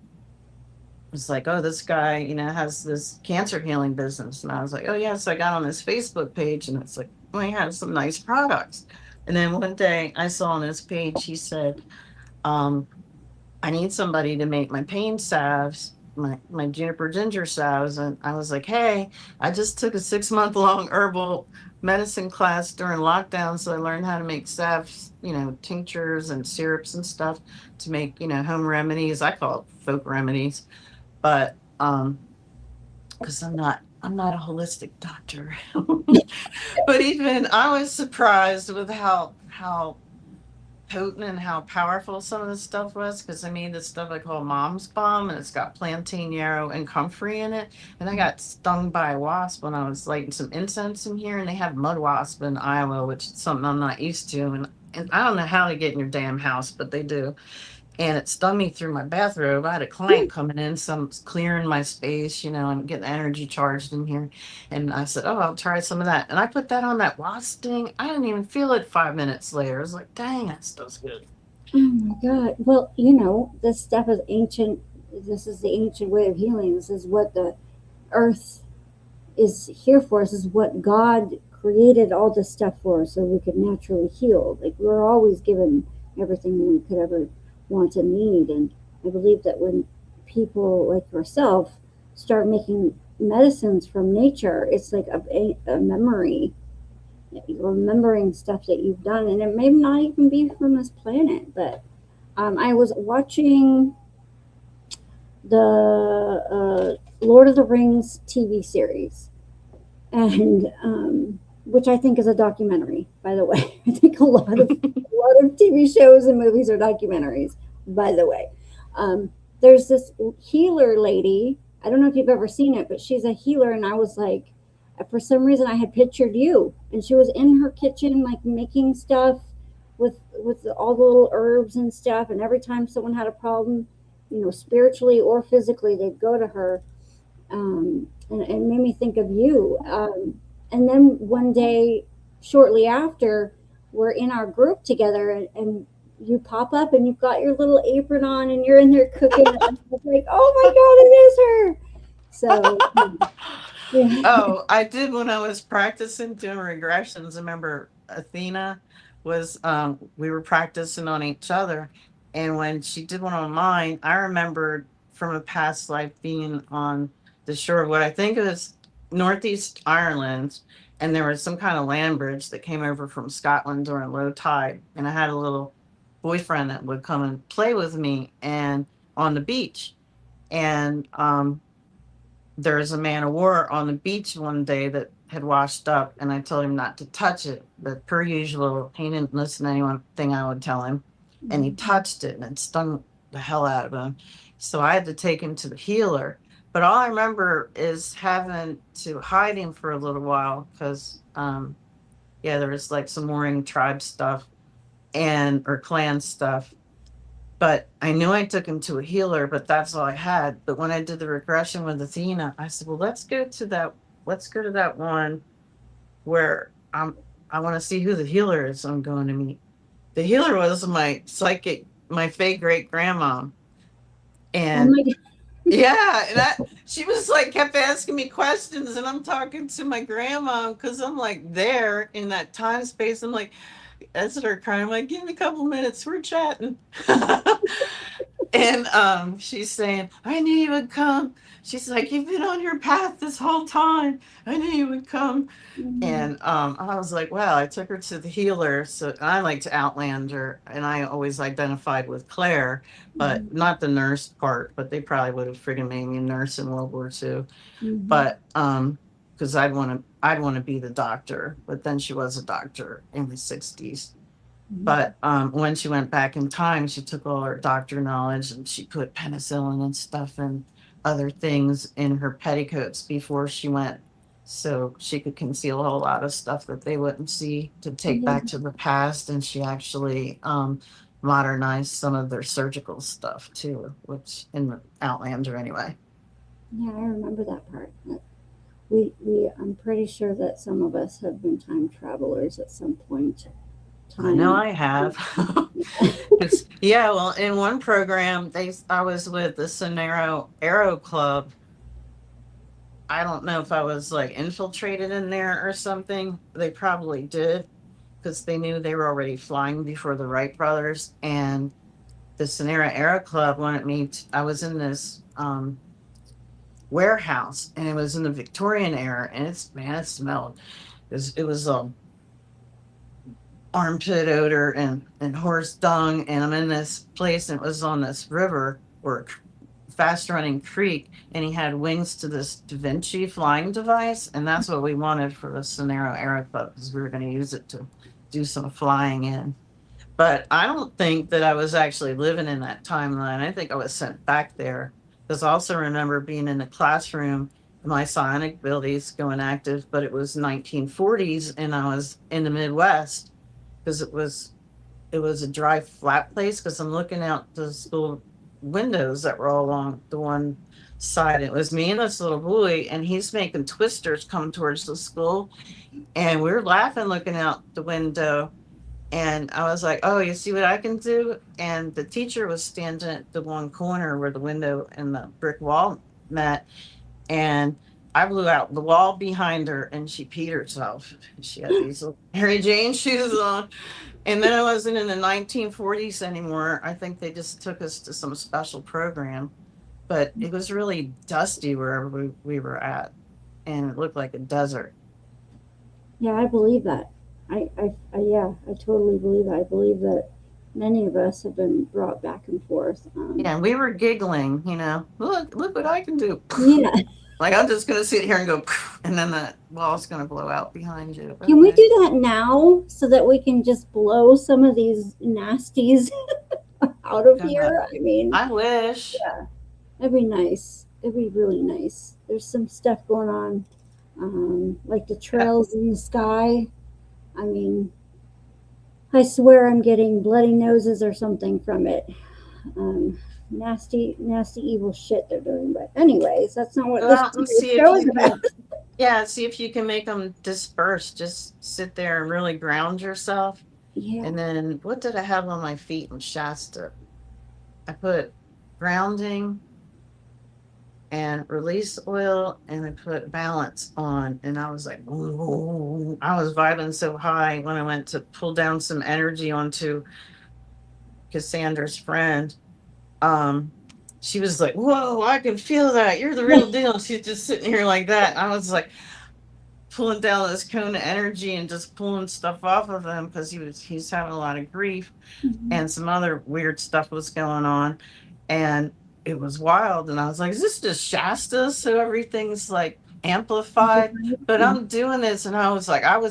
was like, oh, this guy, has this cancer healing business. And I was like, oh, yeah. So I got on his Facebook page and it's like, well, he has some nice products. And then one day I saw on his page, he said, um, I need somebody to make my pain salves, my juniper ginger salves. And I was like, hey, I just took a 6-month long herbal medicine class during lockdown. So I learned how to make salves, tinctures and syrups and stuff to make, home remedies. I call it folk remedies, but because I'm not a holistic doctor. But even I was surprised with how potent and how powerful some of this stuff was, because I made this stuff I call mom's balm and it's got plantain yarrow and comfrey in it. And I got stung by a wasp when I was lighting some incense in here, and they have mud wasp in Iowa, which is something I'm not used to. And I don't know how they get in your damn house, but they do. And it stung me through my bathrobe. I had a client coming in, so I'm clearing my space, and getting energy charged in here. And I said, oh, I'll try some of that. And I put that on that wasp sting. I didn't even feel it 5 minutes later. I was like, dang, that stuff's good. Oh my God. Well, this stuff is ancient. This is the ancient way of healing. This is what the earth is here for. This is what God created all this stuff for, so we could naturally heal. Like we're always given everything we could ever want and need. And I believe that when people like yourself start making medicines from nature, it's like a memory. You're remembering stuff that you've done, and it may not even be from this planet. But I was watching the Lord of the Rings TV series, and which I think is a documentary, by the way. I think a lot of TV shows and movies are documentaries, by the way. There's this healer lady. I don't know if you've ever seen it, but she's a healer, and I was like, for some reason, I had pictured you, and she was in her kitchen, like making stuff with all the little herbs and stuff. And every time someone had a problem, spiritually or physically, they'd go to her, and it made me think of you. And then one day, shortly after, we're in our group together, and you pop up, and you've got your little apron on, and you're in there cooking. And I was like, oh my God, it is her. So, yeah. Oh, I did when I was practicing doing regressions. I remember Athena was we were practicing on each other. And when she did one on mine, I remembered from a past life being on the shore of what I think is Northeast Ireland. And there was some kind of land bridge that came over from Scotland during low tide. And I had a little boyfriend that would come and play with me and on the beach. And there's a man of war on the beach one day that had washed up, and I told him not to touch it. But per usual, he didn't listen to anything I would tell him, and he touched it, and it stung the hell out of him. So I had to take him to the healer. But all I remember is having to hide him for a little while because, yeah, there was like some warring tribe stuff or clan stuff. But I knew I took him to a healer, but that's all I had. But when I did the regression with Athena, I said, well, let's go to that one where I want to see who the healer is I'm going to meet. The healer was my fake great grandma. Oh And my God. yeah, and she was like kept asking me questions, and I'm talking to my grandma because I'm like there in that time space. I'm like, as her crying, I'm like, give me a couple minutes, we're chatting. And she's saying, I knew you would come. She's like, you've been on your path this whole time. I knew you would come. And I was like, wow, I took her to the healer. So I like to Outlander, and I always identified with Claire, but not the nurse part. But they probably would have friggin' made me a nurse in World War II. But because I'd want to be the doctor. But then she was a doctor in the 60s. But when she went back in time, she took all her doctor knowledge and she put penicillin and stuff and other things in her petticoats before she went, so she could conceal a whole lot of stuff that they wouldn't see to take back to the past. And she actually modernized some of their surgical stuff too, which in the Outlander anyway. Yeah, I remember that part. I'm pretty sure that some of us have been time travelers at some point. I know I have. Yeah, well, in one program, I was with the Sonero Aero Club. I don't know if I was like infiltrated in there or something. They probably did because they knew they were already flying before the Wright brothers. And the Sonera Aero Club wanted me I was in this warehouse, and it was in the Victorian era, and it smelled. It was armpit odor and horse dung, and I'm in this place, and it was on this river or fast running creek, and he had wings to this Da Vinci flying device, and that's what we wanted for the Sonero Aero Club because we were going to use it to do some flying in. But I don't think that I was actually living in that timeline. I think I was sent back there because I also remember being in the classroom, my psionic abilities going active, but it was 1940s, and I was in the Midwest because it was a dry, flat place. Because I'm looking out the school windows that were all along the one side. It was me and this little boy, and he's making twisters come towards the school, and we were laughing, looking out the window. And I was like, "Oh, you see what I can do?" And the teacher was standing at the one corner where the window and the brick wall met, and I blew out the wall behind her, and she peed herself. She had these little Mary Jane shoes on. And then I wasn't in the 1940s anymore. I think they just took us to some special program, but it was really dusty wherever we were at, and it looked like a desert. Yeah, I believe that. Yeah, I totally believe that. I believe that many of us have been brought back and forth. Yeah, and we were giggling, look what I can do. Yeah. Like, I'm just going to sit here and go, and then the wall's going to blow out behind you. Can we do that now so that we can just blow some of these nasties out of here? I mean, I wish. Yeah, that'd be nice. It'd be really nice. There's some stuff going on, like the trails in the sky. I mean, I swear I'm getting bloody noses or something from it. Nasty, evil shit they're doing. But anyways, that's not what this show is about. Yeah, see if you can make them disperse. Just sit there and really ground yourself. Yeah. And then what did I have on my feet in Shasta? I put grounding and release oil, and I put balance on, and I was like, ooh, I was vibing so high when I went to pull down some energy onto Cassandra's friend. She was like, whoa, I can feel that. You're the real deal. She's just sitting here like that. I was like pulling down this cone of energy and just pulling stuff off of him because he's having a lot of grief, and some other weird stuff was going on. And it was wild. And I was like, is this just Shasta? So everything's like amplified. But I'm doing this, and I was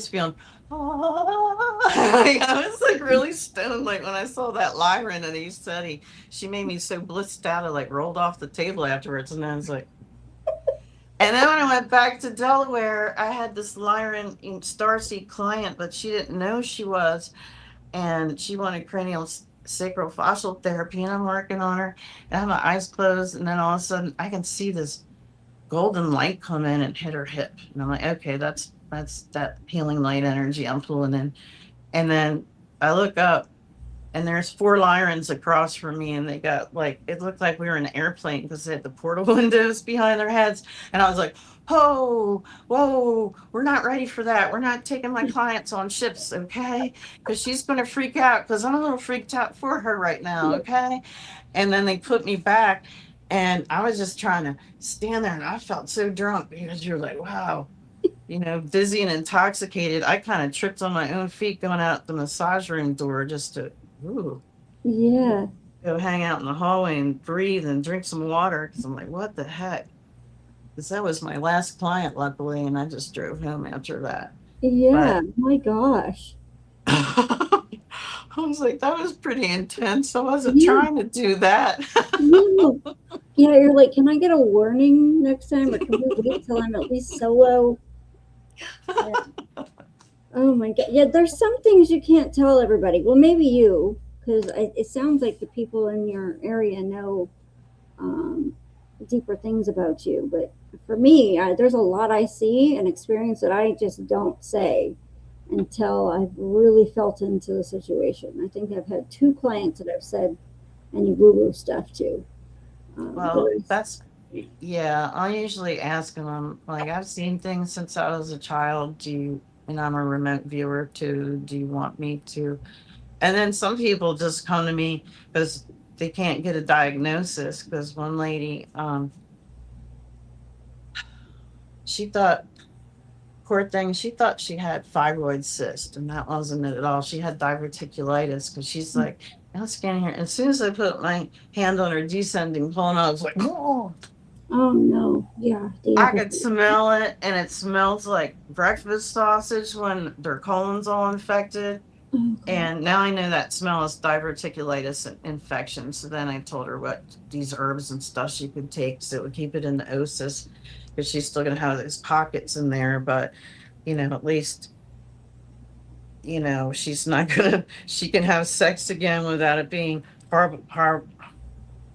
feeling, I was like really stoned. Like when I saw that Lyra in East City, she made me so blissed out. I like rolled off the table afterwards, and I was like, And then when I went back to Delaware, I had this Lyran Starseed client, but she didn't know she was. And she wanted craniosacral fascial therapy, and I'm working on her. And I have my eyes closed, and then all of a sudden, I can see this golden light come in and hit her hip. And I'm like, okay, that's that healing light energy I'm pulling in. And then I look up, and there's four Lyrans across from me, and they got like, it looked like we were in an airplane because they had the portal windows behind their heads. And I was like, oh, whoa, we're not ready for that. We're not taking my clients on ships, okay? Because she's going to freak out, because I'm a little freaked out for her right now, okay? And then they put me back, and I was just trying to stand there, and I felt so drunk because you're like, wow, dizzy and intoxicated. I kind of tripped on my own feet going out the massage room door just to, ooh, Yeah. go hang out in the hallway and breathe and drink some water. Because I'm like, what the heck? Because that was my last client, luckily, and I just drove home after that. Yeah. But My gosh. I was like, that was pretty intense. I wasn't Yeah. trying to do that. No. Yeah, you're like, can I get a warning next time, or can we wait till I'm at least solo? Yeah. Oh my God. Yeah, there's some things you can't tell everybody. Well, maybe you, because it sounds like the people in your area know um, deeper things about you. But for me, there's a lot I see and experience that I just don't say until I've really felt into the situation. I think I've had two clients that I've said any woo woo stuff to. Well, There's, that's, yeah, I usually ask them, I'm like, I've seen things since I was a child. And I'm a remote viewer too. Do you want me to? And then some people just come to me because they can't get a diagnosis. Because one lady, she thought, poor thing, she thought she had thyroid cyst, and that wasn't it at all. She had diverticulitis because she's like, I'm scanning here. As soon as I put my hand on her descending colon, I was like, oh, oh no, yeah, the I could empathy. smell it, and it smells like breakfast sausage when their colon's all infected. Oh God. And now I know that smell is diverticulitis infection. So then I told her what these herbs and stuff she could take so it would keep it in the osis, because she's still going to have those pockets in there. But, at least, she's not going to, she can have sex again without it being horrible.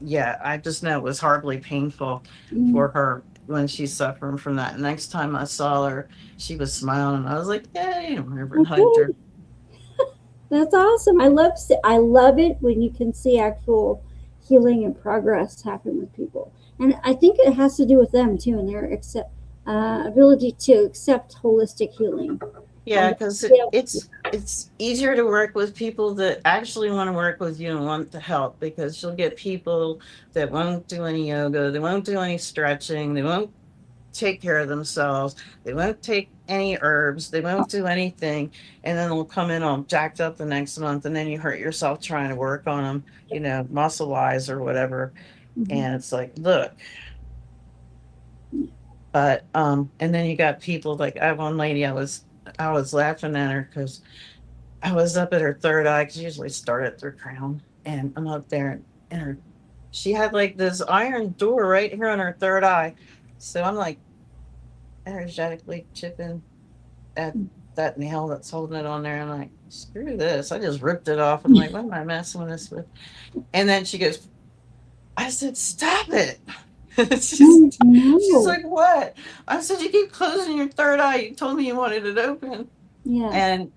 Yeah, I just know it was horribly painful Mm. for her when she's suffering from that. Next time I saw her, she was smiling. I was like, yay, and went over and hugged her. Okay, that's awesome. I love it when you can see actual healing and progress happen with people, and I think it has to do with them too and their ability to accept holistic healing. Yeah, And because yeah, it's easier to work with people that actually want to work with you and want to help, because you'll get people that won't do any yoga, they won't do any stretching, they won't take care of themselves, they won't take any herbs, they won't do anything, and then they'll come in all jacked up the next month, and then you hurt yourself trying to work on them, muscle wise or whatever. mhm. And it's like, look, but and then you got people like, I have one lady, I was laughing at her because I was up at her third eye, because usually start at their crown. And I'm up there, and she had like this iron door right here on her third eye. So I'm like energetically chipping at that nail that's holding it on there. I'm like, screw this. I just ripped it off. I'm like, what am I messing with this with? And then she goes, I said, stop it. Oh She's no, like, what? I said, you keep closing your third eye. You told me you wanted it open. yeah, And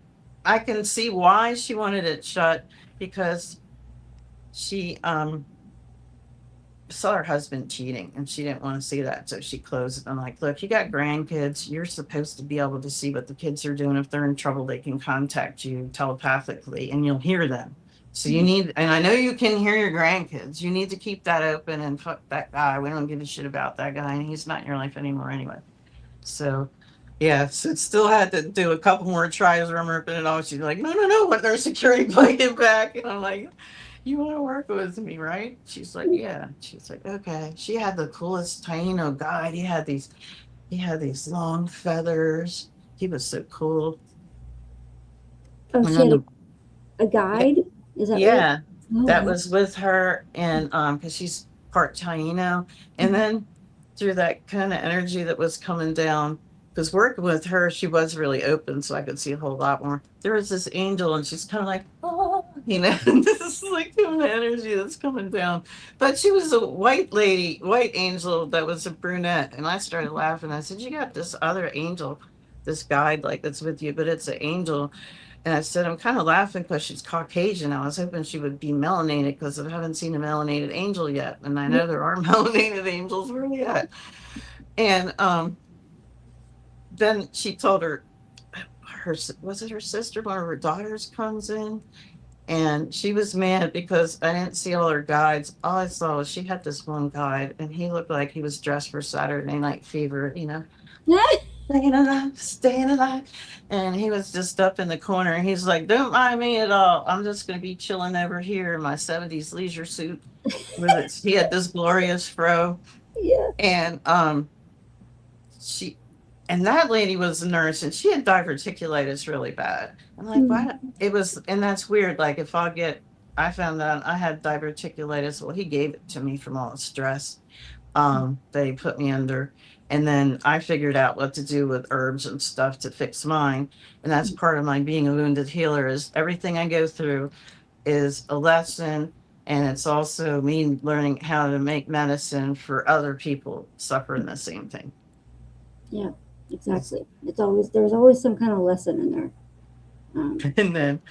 I can see why she wanted it shut, because she saw her husband cheating and she didn't want to see that. So she closed it. I'm like, look, you got grandkids. You're supposed to be able to see what the kids are doing. If they're in trouble, they can contact you telepathically and you'll hear them. So you need, and I know you can hear your grandkids. You need to keep that open, and fuck that guy. We don't give a shit about that guy, and he's not in your life anymore anyway. So, yeah, so it still had to do a couple more tries of ripping it off. She's like, no, no, no, when their security blanket back. And I'm like, you want to work with me, right? She's like, yeah. She's like, okay. She had the coolest Taino guide. He had these long feathers. He was so cool. oh, And she then had the, a guide. Is that what? yeah, Oh that wow. was with her, and because she's part Taino. And then through that kind of energy that was coming down. Because working with her, she was really open, so I could see a whole lot more. There was this angel, and she's kind of like, oh, this is like the energy that's coming down. But she was a white lady, white angel that was a brunette. And I started laughing. I said, you got this other angel, this guide like that's with you, but it's an angel. And I said, I'm kind of laughing because she's Caucasian. I was hoping she would be melanated because I haven't seen a melanated angel yet. And I know there are melanated angels. Where are they at? And then she told her, was it her sister, one of her daughters comes in, and she was mad because I didn't see all her guides. All I saw was she had this one guide, and he looked like he was dressed for Saturday Night Fever, staying alive, staying alive. And he was just up in the corner, and he's like, don't mind me at all. I'm just going to be chilling over here in my 70s leisure suit. He had this glorious fro. Yeah. And she and that lady was a nurse, and she had diverticulitis really bad. I'm like, what? It was, and that's weird. Like, I found out I had diverticulitis. Well, he gave it to me from all the stress that he put me under. And then I figured out what to do with herbs and stuff to fix mine. And that's part of my being a wounded healer, is everything I go through is a lesson. And it's also me learning how to make medicine for other people suffering the same thing. Yeah, exactly. There's always some kind of lesson in there. And then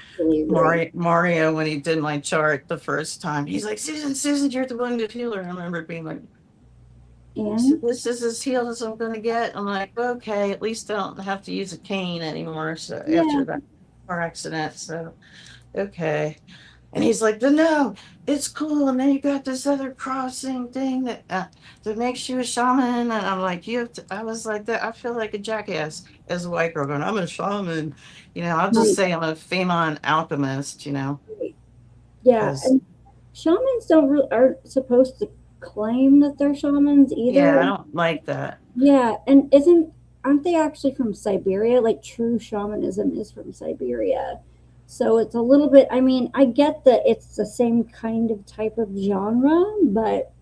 Mario, when he did my chart the first time, he's like, Susan, you're the wounded healer. I remember being like, so this is as healed as I'm going to get. I'm like, okay, at least I don't have to use a cane anymore. So after that car accident, so okay. And he's like, no, it's cool. And then you got this other crossing thing that makes you a shaman. And I'm like, I was like that. I feel like a jackass as a white girl going, I'm a shaman. I'll just say I'm a Faemon Alchemist, Yeah, and shamans aren't supposed to claim that they're shamans either. Yeah, I don't like that. Yeah, and aren't they actually from Siberia? Like, true shamanism is from Siberia. So it's a little bit, I get that it's the same kind of type of genre, but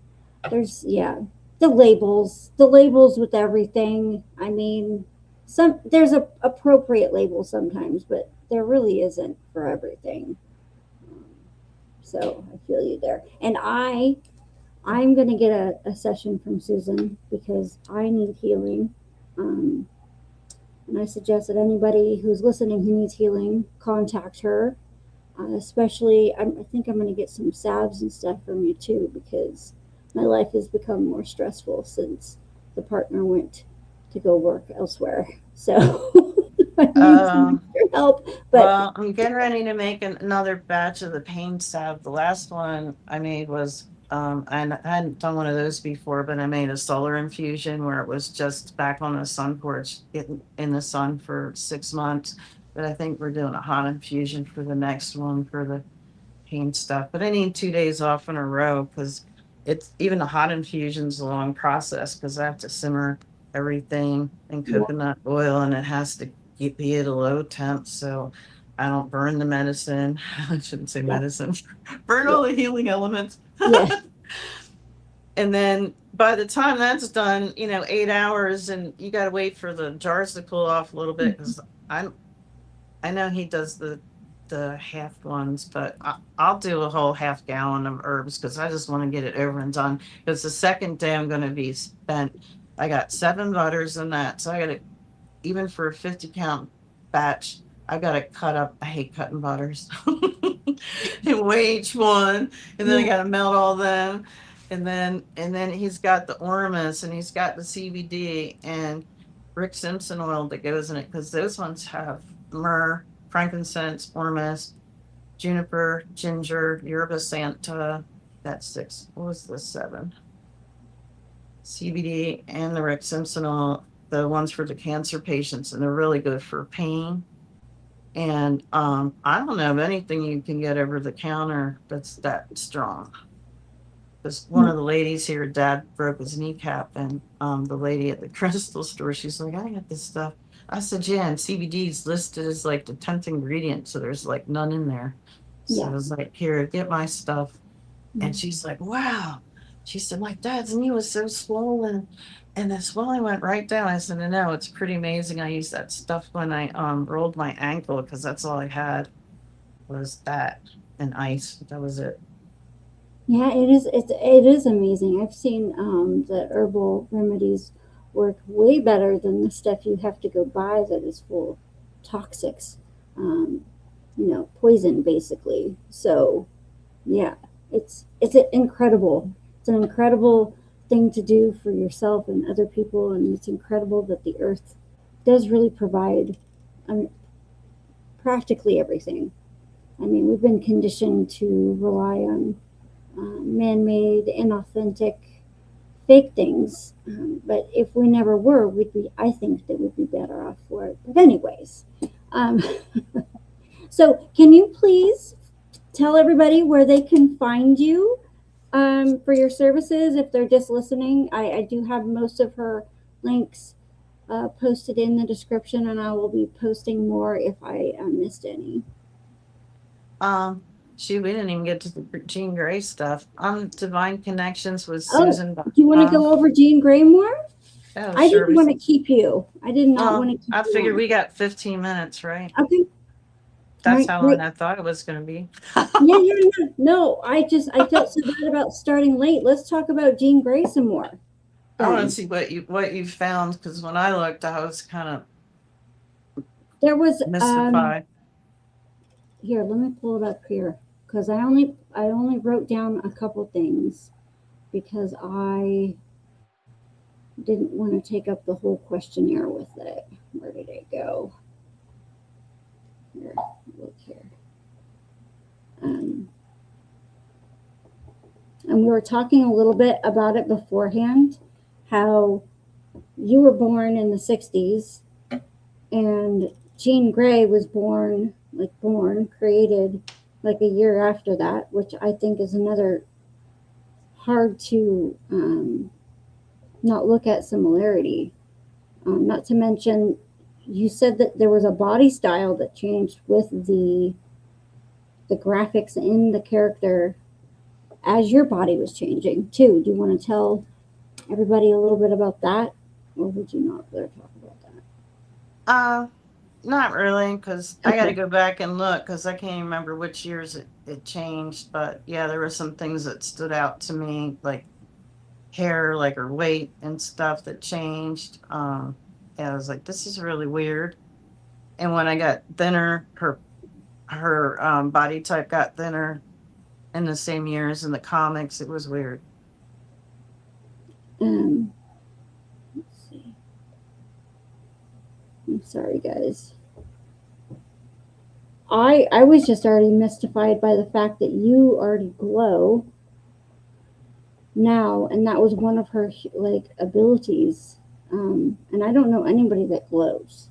there's, the labels with everything. There's a appropriate label sometimes, but there really isn't for everything. So I feel you there. And I'm going to get a session from Susan because I need healing. And I suggest that anybody who's listening who needs healing, contact her. Especially, I think I'm going to get some salves and stuff from you too, because my life has become more stressful since the partner went to go work elsewhere. So I need some extra help. But well, I'm getting ready to make another batch of the pain salve. The last one I made was I hadn't done one of those before, but I made a solar infusion where it was just back on the sun porch in the sun for 6 months. But I think we're doing a hot infusion for the next one for the pain stuff. But I need 2 days off in a row because it's even a hot infusion's a long process because I have to simmer everything in coconut oil, and it has to be at a low temp so I don't burn the medicine. I shouldn't say medicine. Burn all the healing elements. And then by the time that's done, 8 hours, and you got to wait for the jars to cool off a little bit because I know he does the half ones, but I'll do a whole half gallon of herbs because I just want to get it over and done. Because the second day I'm going to be spent. I got 7 butters in that, so I got to, even for a 50 count batch, I got to cut up. I hate cutting butters. And weigh each one, and then I got to melt all them, and then he's got the ormus, and he's got the CBD and Rick Simpson oil that goes in it, because those ones have myrrh, frankincense, ormus, juniper, ginger, yerba santa. That's 6. What was the 7? CBD and the Rick Simpson oil, the ones for the cancer patients, and they're really good for pain. And I don't know of anything you can get over the counter that's that strong. Because one of the ladies here, Dad broke his kneecap, and the lady at the crystal store, she's like, I got this stuff. I said, yeah, and CBD is listed as like the 10th ingredient, so there's like none in there. So I was like, here, get my stuff. And she's like, wow, She said, my dad's knee was so swollen and the swelling went right down. I said, no, it's pretty amazing. I used that stuff when I rolled my ankle because that's all I had was that and ice. That was it. Yeah, it is amazing. I've seen that herbal remedies work way better than the stuff you have to go buy that is full of toxics, um, poison basically. So yeah, it's incredible. It's an incredible thing to do for yourself and other people, and it's incredible that the earth does really provide um, practically everything. I mean, we've been conditioned to rely on man-made, inauthentic, fake things. But if we never were, I think that we'd be better off for it. But anyways, um, so can you please tell everybody where they can find you for your services if they're just listening? I do have most of her links posted in the description, and I will be posting more if I missed any. Shoot, we didn't even get to the Jean Grey stuff. Divine Connections with Oh, Susan. do you want to go over Jean Grey more? Oh, I sure. didn't want to keep you. I did not want to keep I you figured on. we got 15 minutes, right? Okay. That's Right, how right. long I thought it was going to be. Yeah. No, I felt so bad about starting late. Let's talk about Jean Grey some more. I want to Then see what you found because when I looked, I was kind there was of mystified. here. Let me pull it up here because I only wrote down a couple things because I didn't want to take up the whole questionnaire with it. Where did it go? Here, look here. And we were talking a little bit about it beforehand, how you were born in the 60s and Jean Grey was created like a year after that, which I think is another hard to not look at similarity. Not to mention, you said that there was a body style that changed with the graphics in the character as your body was changing too. Do you want to tell everybody a little bit about that, or would you not rather talk about that? Not really, because I got to Okay. go back and look because I can't remember which years it changed. But yeah, there were some things that stood out to me, like hair, like her weight and stuff that changed. Yeah, I was like, this is really weird. And when I got thinner, her body type got thinner in the same year as in the comics. It was weird. Let's see. I'm sorry, guys. I was just already mystified by the fact that you already glow now, and that was one of her like abilities. And I don't know anybody that glows.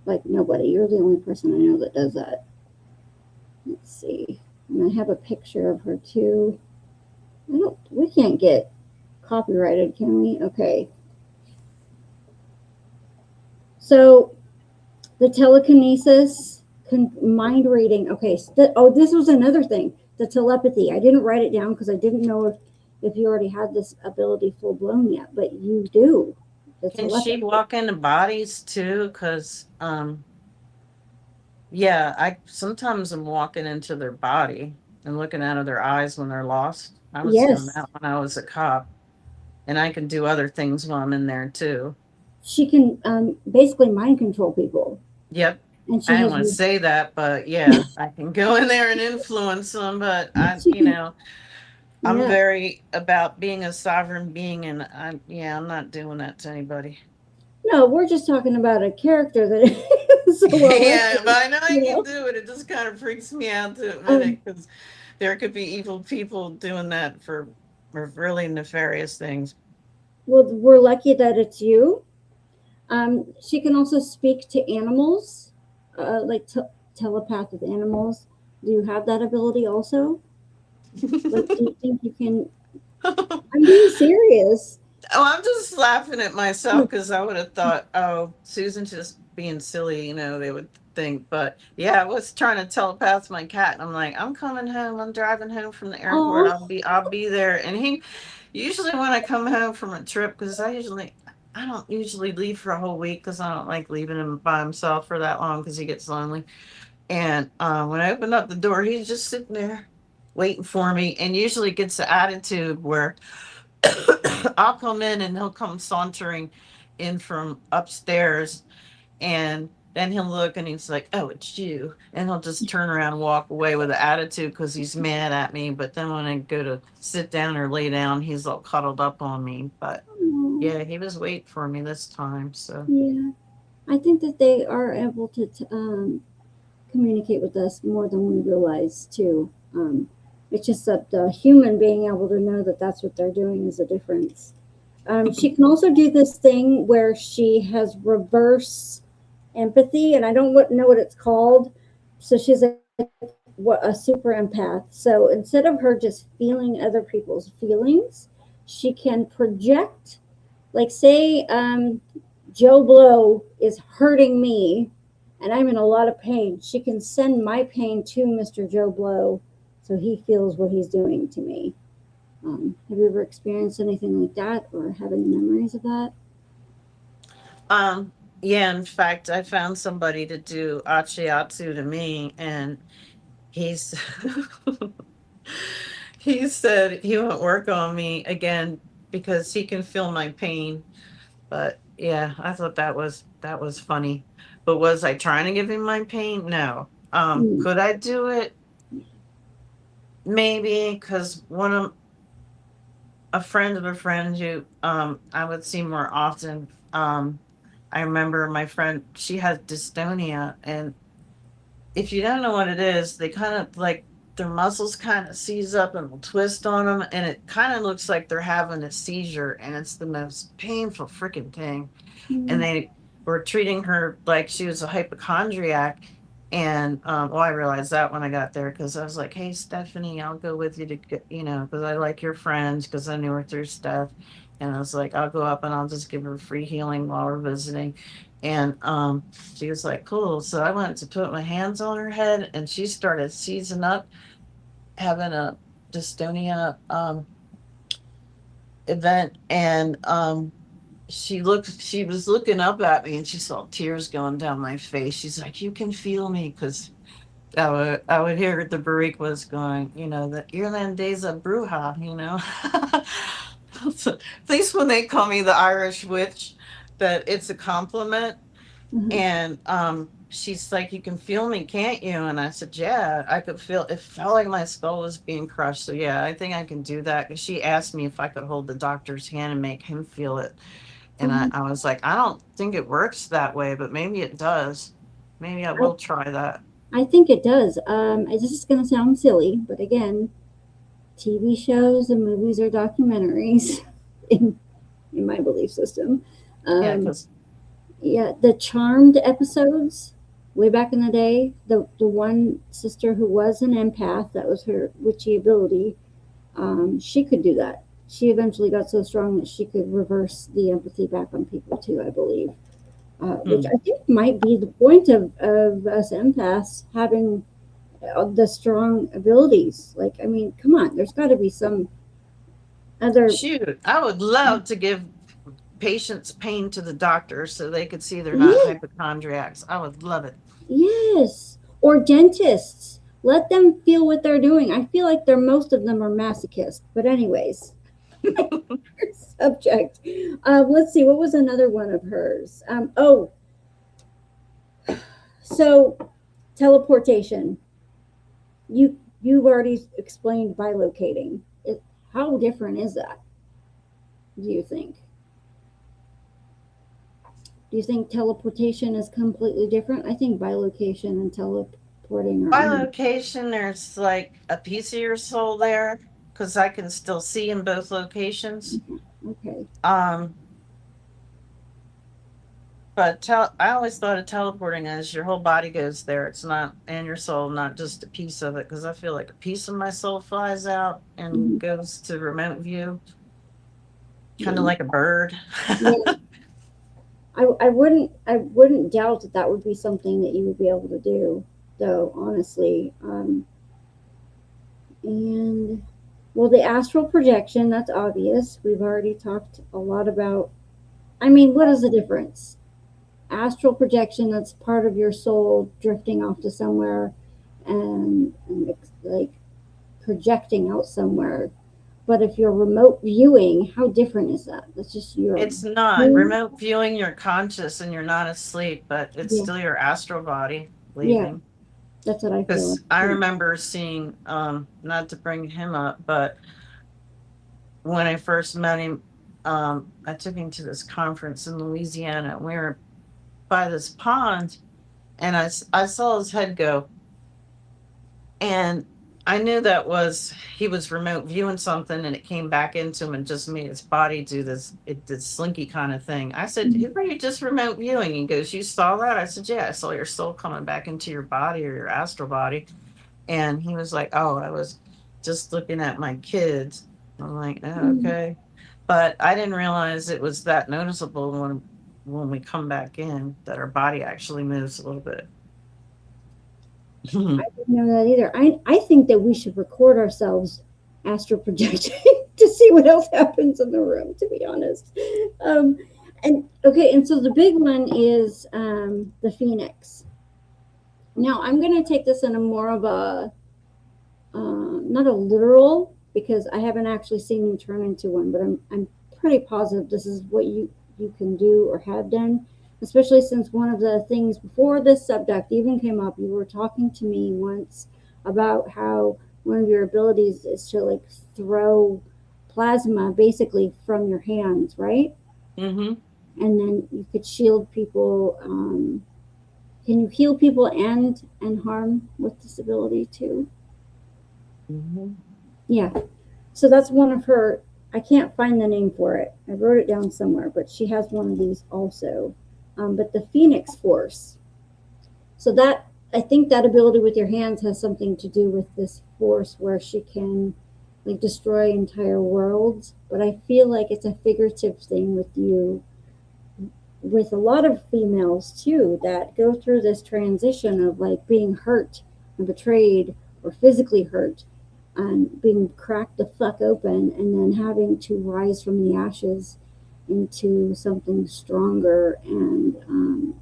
Like nobody. You're the only person I know that does that. Let's see. And I have a picture of her too. We can't get copyrighted, can we? Okay. So the telekinesis, mind reading. Okay. This was another thing. The telepathy. I didn't write it down because I didn't know if you already had this ability full blown yet, but you do. Can she walk into bodies too? Because yeah, I sometimes I'm walking into their body and looking out of their eyes when they're lost. I was doing Yes. that when I was a cop, and I can do other things while I'm in there too. She can basically mind control people. Yep. And she I didn't has want to say that, but yeah, I can go in there and influence them. But I'm yeah. very about being a sovereign being, and I'm not doing that to anybody. No, we're just talking about a character that is so well Yeah, but I know I you can know? do it. It just kind of freaks me out to admit Um, it because there could be evil people doing that for really nefarious things. well, we're lucky that it's you. She can also speak to animals, like telepath with animals. Do you have that ability also? Like, do you think you can? I'm being serious. Oh, I'm just laughing at myself because I would have thought, oh, Susan just being silly, they would think. But yeah, I was trying to telepath my cat, and I'm like, I'm coming home. I'm driving home from the airport. Oh, I'll be there. And he usually when I come home from a trip, because I don't usually leave for a whole week because I don't like leaving him by himself for that long because he gets lonely. And when I opened up the door, he's just sitting there waiting for me, and usually gets the attitude where I'll come in and he'll come sauntering in from upstairs, and then he'll look and he's like, "Oh, it's you," and he'll just turn around and walk away with an attitude because he's mad at me. But then when I go to sit down or lay down, he's all cuddled up on me. But oh, yeah, he was waiting for me this time. So yeah. I think that they are able to communicate with us more than we realize too. It's just that the human being able to know that that's what they're doing is a difference. She can also do this thing where she has reverse empathy, and I don't know what it's called. So she's what a super empath. So instead of her just feeling other people's feelings, she can project. Like say Joe Blow is hurting me and I'm in a lot of pain. She can send my pain to Mr. Joe Blow so he feels what he's doing to me. Have you ever experienced anything like that or have any memories of that? yeah, in fact, I found somebody to do achiatsu to me, and he's he said he won't work on me again because he can feel my pain. But yeah, I thought that was funny. But was I trying to give him my pain? No. Mm, Could I do it? Maybe, because one of a friend of a friend who I would see more often. I remember my friend, she has dystonia, and if you don't know what it is, they kind of like their muscles kind of seize up and will twist on them, and it kind of looks like they're having a seizure, and it's the most painful freaking thing. And mm, they were treating her like she was a hypochondriac. And well, I realized that when I got there because I was like, "Hey, Stephanie, I'll go with you to get, because I like your friends because I knew her through stuff." And I was like, "I'll go up and I'll just give her free healing while we're visiting." And she was like, "Cool." So I went to put my hands on her head, and she started seizing up, having a dystonia event. And she was looking up at me, and she saw tears going down my face. She's like, "You can feel me," because I would hear the Bariquas going, the Irlandesa Bruja. So, at least when they call me the Irish witch, that it's a compliment. uh-huh. And she's like, "You can feel me, can't you?" And I said, "Yeah, I could feel it. Felt like my skull was being crushed." So yeah, I think I can do that. 'Cause she asked me if I could hold the doctor's hand and make him feel it. And I, Uh-huh. I was like, I don't think it works that way, but maybe it does. Maybe I I, will try that. I think it does. This is going to sound silly, but again, TV shows and movies are documentaries in, in my belief system. Yeah, Um, because yeah, the Charmed episodes way back in the day, the one sister who was an empath, that was her witchy ability. She could do that. She eventually got so strong that she could reverse the empathy back on people too, I believe. Which I think might be the point of us empaths having the strong abilities. Like, I mean, come on, there's got to be some other. shoot, I would love to give patients pain to the doctor so they could see they're not Yeah, hypochondriacs. I would love it. yes, or dentists. Let them feel what they're doing. I feel like most of them are masochists. But anyways, subject. Let's see. What was another one of hers? So teleportation. You've already explained bilocating. How different is that? Do you think? Do you think teleportation is completely different? I think bilocation and teleporting are By almost. location, there's like a piece of your soul there because I can still see in both locations. Okay. Um, But I always thought of teleporting as your whole body goes there. It's not, and your soul, not just a piece of it. Because I feel like a piece of my soul flies out and Mhm. goes to remote view, kind of Yeah. like a bird. Yeah. I wouldn't doubt that that would be something that you would be able to do, though, honestly. And well, the astral projection, that's obvious. We've already talked a lot about. I mean, what is the difference? Astral projection, that's part of your soul drifting off to somewhere, and it's like projecting out somewhere. But if you're remote viewing, how different is that? That's just your. It's not remote viewing. You're conscious and you're not asleep, but it's Yeah. still your astral body Yeah, leaving. that's what I feel. Because Like. I remember seeing, not to bring him up, but when I first met him, I took him to this conference in Louisiana. We were by this pond, and I saw his head go, and I knew that he was remote viewing something, and it came back into him and just made his body do this slinky kind of thing. I said, "Who are you just remote viewing?" He goes, "You saw that?" I said, "Yeah, I saw your soul coming back into your body or your astral body." And he was like, "Oh, I was just looking at my kids." I'm like, "Oh, okay." But I didn't realize it was that noticeable when we come back in, that our body actually moves a little bit. I didn't know that either. I think that we should record ourselves astral projecting to see what else happens in the room, to be honest. And okay, and so the big one is the Phoenix. Now I'm going to take this in a more of a not a literal, because I haven't actually seen you turn into one, but I'm pretty positive this is what you can do or have done, especially since one of the things before this subject even came up, you were talking to me once about how one of your abilities is to like throw plasma basically from your hands, right? Mm-hmm. And then you could shield people. Can you heal people and harm with this ability too? Mm-hmm. Yeah. So that's one of her. I can't find the name for it. I wrote it down somewhere, but she has one of these also. But the Phoenix Force. So that, I think that ability with your hands has something to do with this force where she can like destroy entire worlds. But I feel like it's a figurative thing with you, with a lot of females too, that go through this transition of like being hurt and betrayed or physically hurt and being cracked the fuck open and then having to rise from the ashes into something stronger and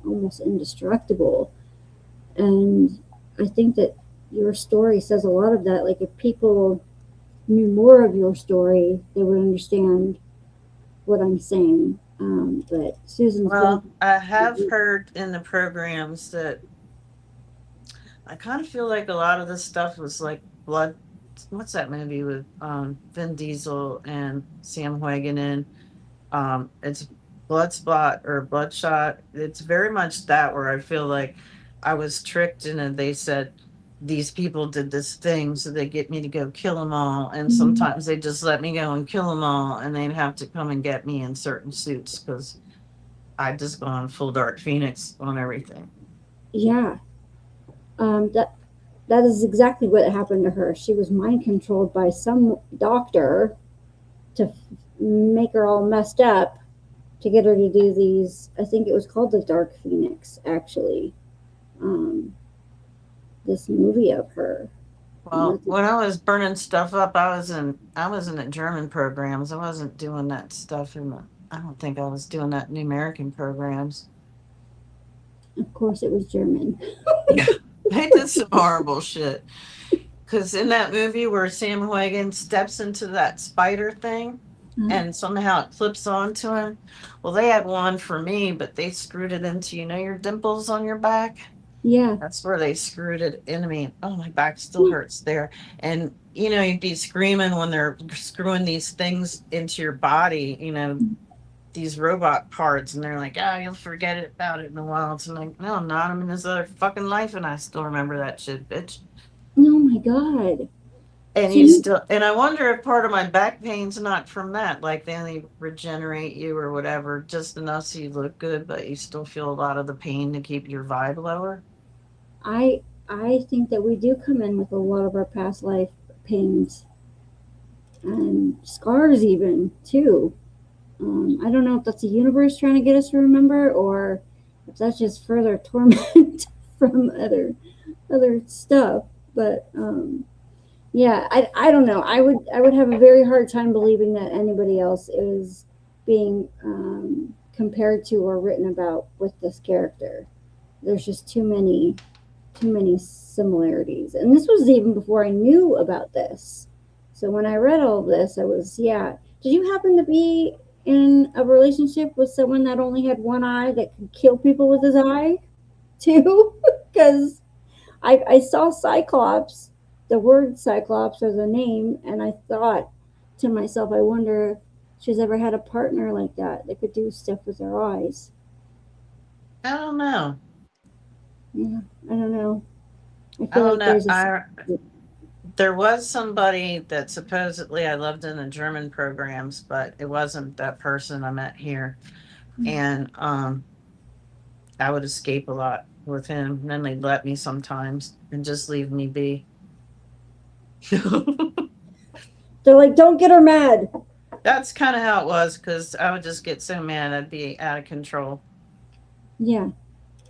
almost indestructible. And I think that your story says a lot of that. Like if people knew more of your story, they would understand what I'm saying. But Susan's Well, been. I have heard in the programs that I kind of feel like a lot of this stuff was like blood. What's that movie with Vin Diesel and Sam Huygen in? It's Bloodspot or Bloodshot. It's very much that, where I feel like I was tricked and they said these people did this thing, so they get me to go kill them all. And sometimes they just let me go and kill them all, and they'd have to come and get me in certain suits because I just gone full Dark Phoenix on everything. Yeah. That is exactly what happened to her. She was mind controlled by some doctor to make her all messed up to get her to do these. I think it was called the Dark Phoenix, actually. This movie of her. Well, when I was burning stuff up, I was in the German programs. I wasn't doing that stuff I don't think I was doing that in the American programs. Of course, it was German. They did some horrible shit. Because in that movie where Sam Huygen steps into that spider thing and somehow it clips onto him, well, they had one for me, but they screwed it into, your dimples on your back? Yeah. That's where they screwed it into me. Oh, my back still hurts there. And, you'd be screaming when they're screwing these things into your body, these robot parts, and they're like, "Oh, you'll forget about it in a while." It's like, no, I'm not. I'm in this other fucking life, and I still remember that shit, bitch. Oh my God. And and I wonder if part of my back pain's not from that. Like they only regenerate you or whatever, just enough so you look good, but you still feel a lot of the pain to keep your vibe lower. I think that we do come in with a lot of our past life pains and scars even too. I don't know if that's the universe trying to get us to remember, or if that's just further torment from other stuff. But yeah, I don't know. I would have a very hard time believing that anybody else is being compared to or written about with this character. There's just too many similarities. And this was even before I knew about this. So when I read all of this, I was, yeah. Did you happen to be in a relationship with someone that only had one eye that could kill people with his eye too? Because I saw Cyclops, the word Cyclops or the name, and I thought to myself, I wonder if she's ever had a partner like that could do stuff with their eyes. I don't know. Yeah, I don't know. I I feel don't like know. there's a There was somebody that supposedly I loved in the German programs, but it wasn't that person I met here. And I would escape a lot with him. And then they'd let me sometimes and just leave me be. they're like, don't get her mad. That's kind of how it was because I would just get so mad I'd be out of control. Yeah.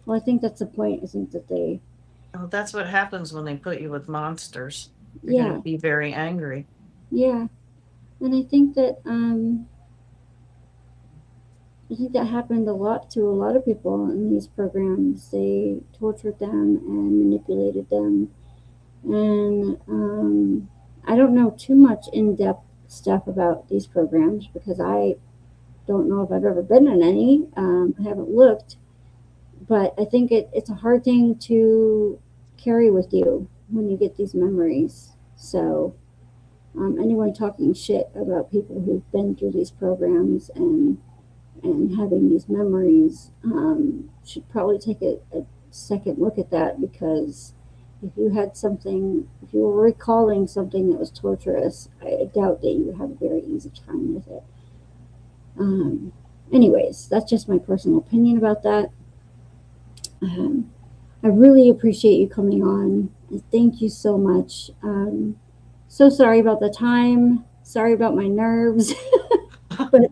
Well, I think that's the point. I think that they, Well, that's what happens when they put you with monsters. You're going yeah, to be very angry. yeah. And I think that happened a lot to a lot of people in these programs. They tortured them and manipulated them. And I don't know too much in depth stuff about these programs because I don't know if I've ever been in any. I haven't looked. But I think it's a hard thing to carry with you when you get these memories. So, anyone talking shit about people who've been through these programs and having these memories should probably take a second look at that because if you had something, if you were recalling something that was torturous, I doubt that you would have a very easy time with it. Anyways, that's just my personal opinion about that. I really appreciate you coming on. Thank you so much. So sorry about the time. Sorry about my nerves. But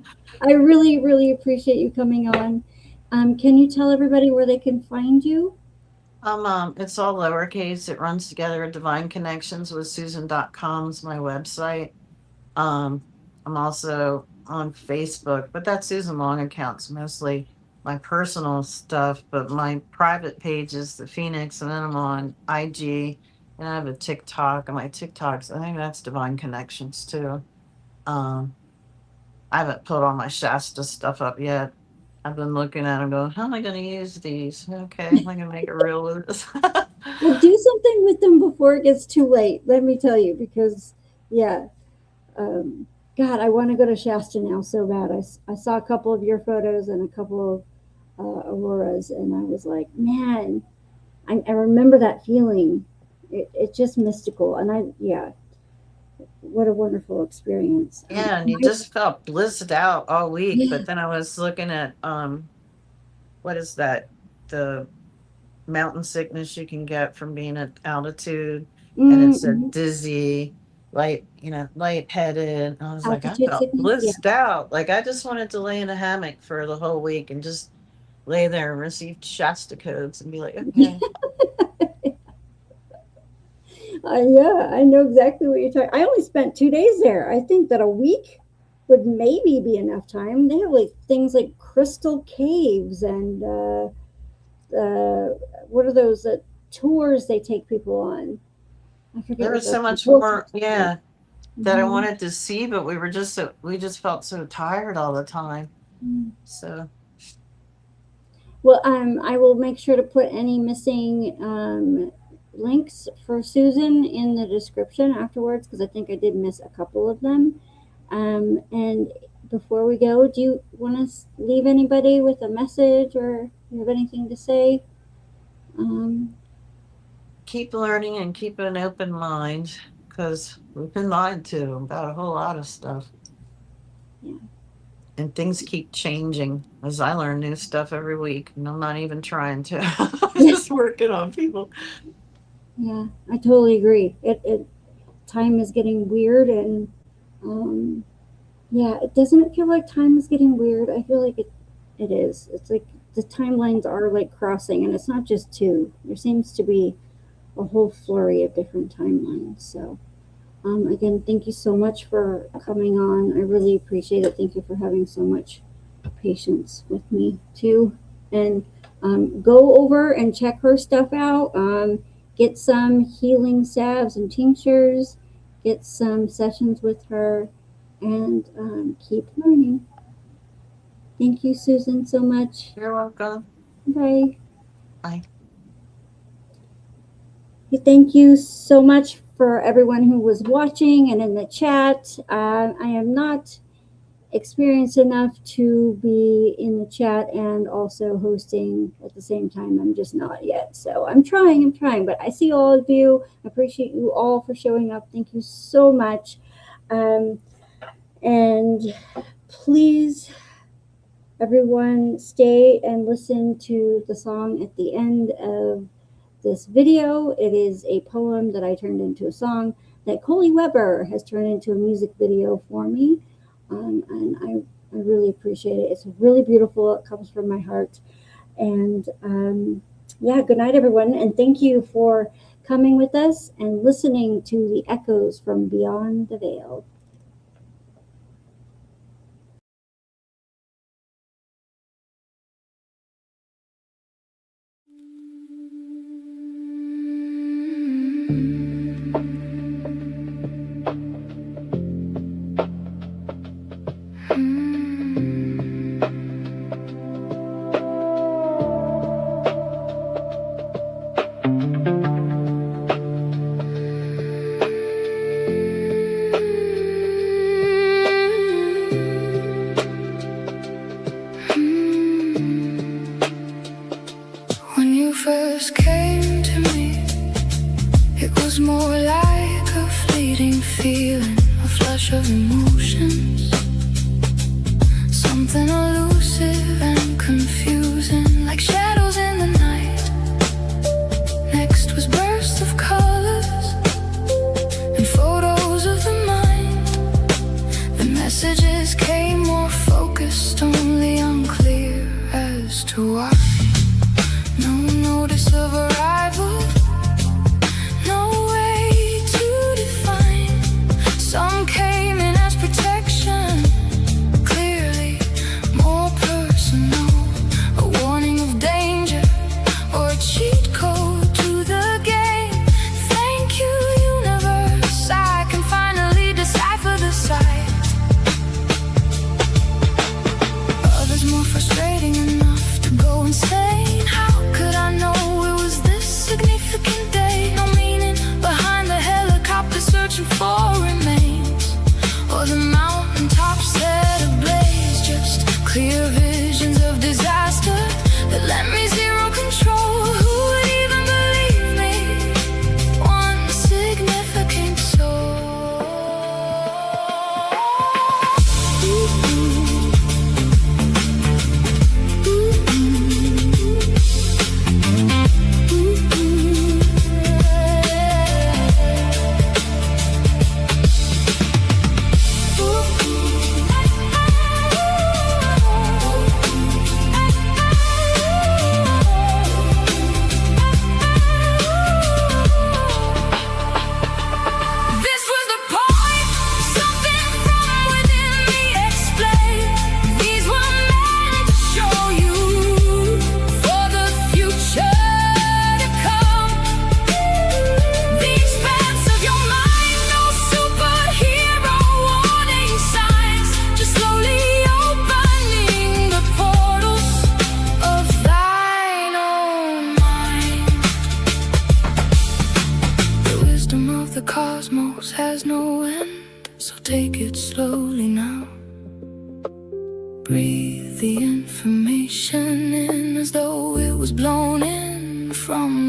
I really, really appreciate you coming on. Can you tell everybody where they can find you? It's all lowercase. It runs together. Divine Connections with Susan.com is my website. I'm also on Facebook, but that's Susan Long accounts, mostly my personal stuff, but my private page is the Phoenix, and then I'm on IG and I have a TikTok, and my TikToks, I think that's Divine Connections too. Um, I haven't put all my Shasta stuff up yet. I've been looking at them going, how am I going to use these? Okay, am I going to make it real with this? Well, do something with them before it gets too late. Let me tell you, because yeah, um, God, I want to go to Shasta now so bad. I saw a couple of your photos and a couple of Aurora's, and I was like, man, I remember that feeling. It's just mystical, and yeah, what a wonderful experience. Yeah, and you just felt blissed out all week. Yeah. But then I was looking at what is that? The mountain sickness you can get from being at altitude, and it said Mm-hmm. dizzy, lightheaded. I was like, I Altitude felt sickness. Yeah. blissed out. Like I just wanted to lay in a hammock for the whole week and just lay there and receive Shasta codes and be like, okay. Yeah, I know exactly what you're talking. I only spent 2 days there. I think that a week would maybe be enough time. They have like things like crystal caves and what are those tours they take people on? I forget There what was so the much tours more, are. yeah, that I Mhm. wanted to see, but we just felt so tired all the time. So Well, I will make sure to put any missing links for Susan in the description afterwards because I think I did miss a couple of them. And before we go, do you want to leave anybody with a message or you have anything to say? Um, keep learning and keep an open mind because we've been lied to about a whole lot of stuff. yeah, And things keep changing as I learn new stuff every week. And I'm not even trying to. I'm yeah, just working on people. yeah. I totally agree. Time is getting weird, and um, Yeah, it doesn't feel like time is getting weird. I feel like it is. It's like the timelines are like crossing, and it's not just two. There seems to be a whole flurry of different timelines. So, again, thank you so much for coming on. I really appreciate it. Thank you for having so much patience with me too. And go over and check her stuff out. Get some healing salves and tinctures. Get some sessions with her, and keep learning. Thank you, Susan, so much. You're welcome. Bye. Bye. Thank you so much for everyone who was watching and in the chat. I am not experienced enough to be in the chat and also hosting at the same time. I'm just not yet. So I'm trying, but I see all of you. I appreciate you all for showing up. Thank you so much. And please, everyone, stay and listen to the song at the end of this video. It is a poem that I turned into a song that Coley Weber has turned into a music video for me. And I really appreciate it. It's really beautiful. It comes from my heart. And yeah, good night, everyone. And thank you for coming with us and listening to the echoes from beyond the veil. When you first came to me, it was more like a fleeting feeling, a flush of emotions, something elusive and confusing, like shadows in the night. Next was bursts of colors and photos of the mind. The messages came more focused, only unclear as to why. No notice of arrival, no way to define. Some came in as protection, clearly more personal, a warning of danger or a cheat code to the game. Thank you, universe, I can finally decipher the sight. Others more frustrating enough to go insane. How could I know it was this significant day? No meaning behind the helicopter searching for remains, or the mountaintops set ablaze. Just clear visions of disaster that let me zero control. Who would even believe me? One significant soul. This was the point, something from within me explained. These were meant to show you for the future to come. The expanse of your mind, no superhero warning signs, just slowly opening the portals of thine own mind. The wisdom of the cosmos has no end, so take it slowly now. Breathe the information in as though it was blown in from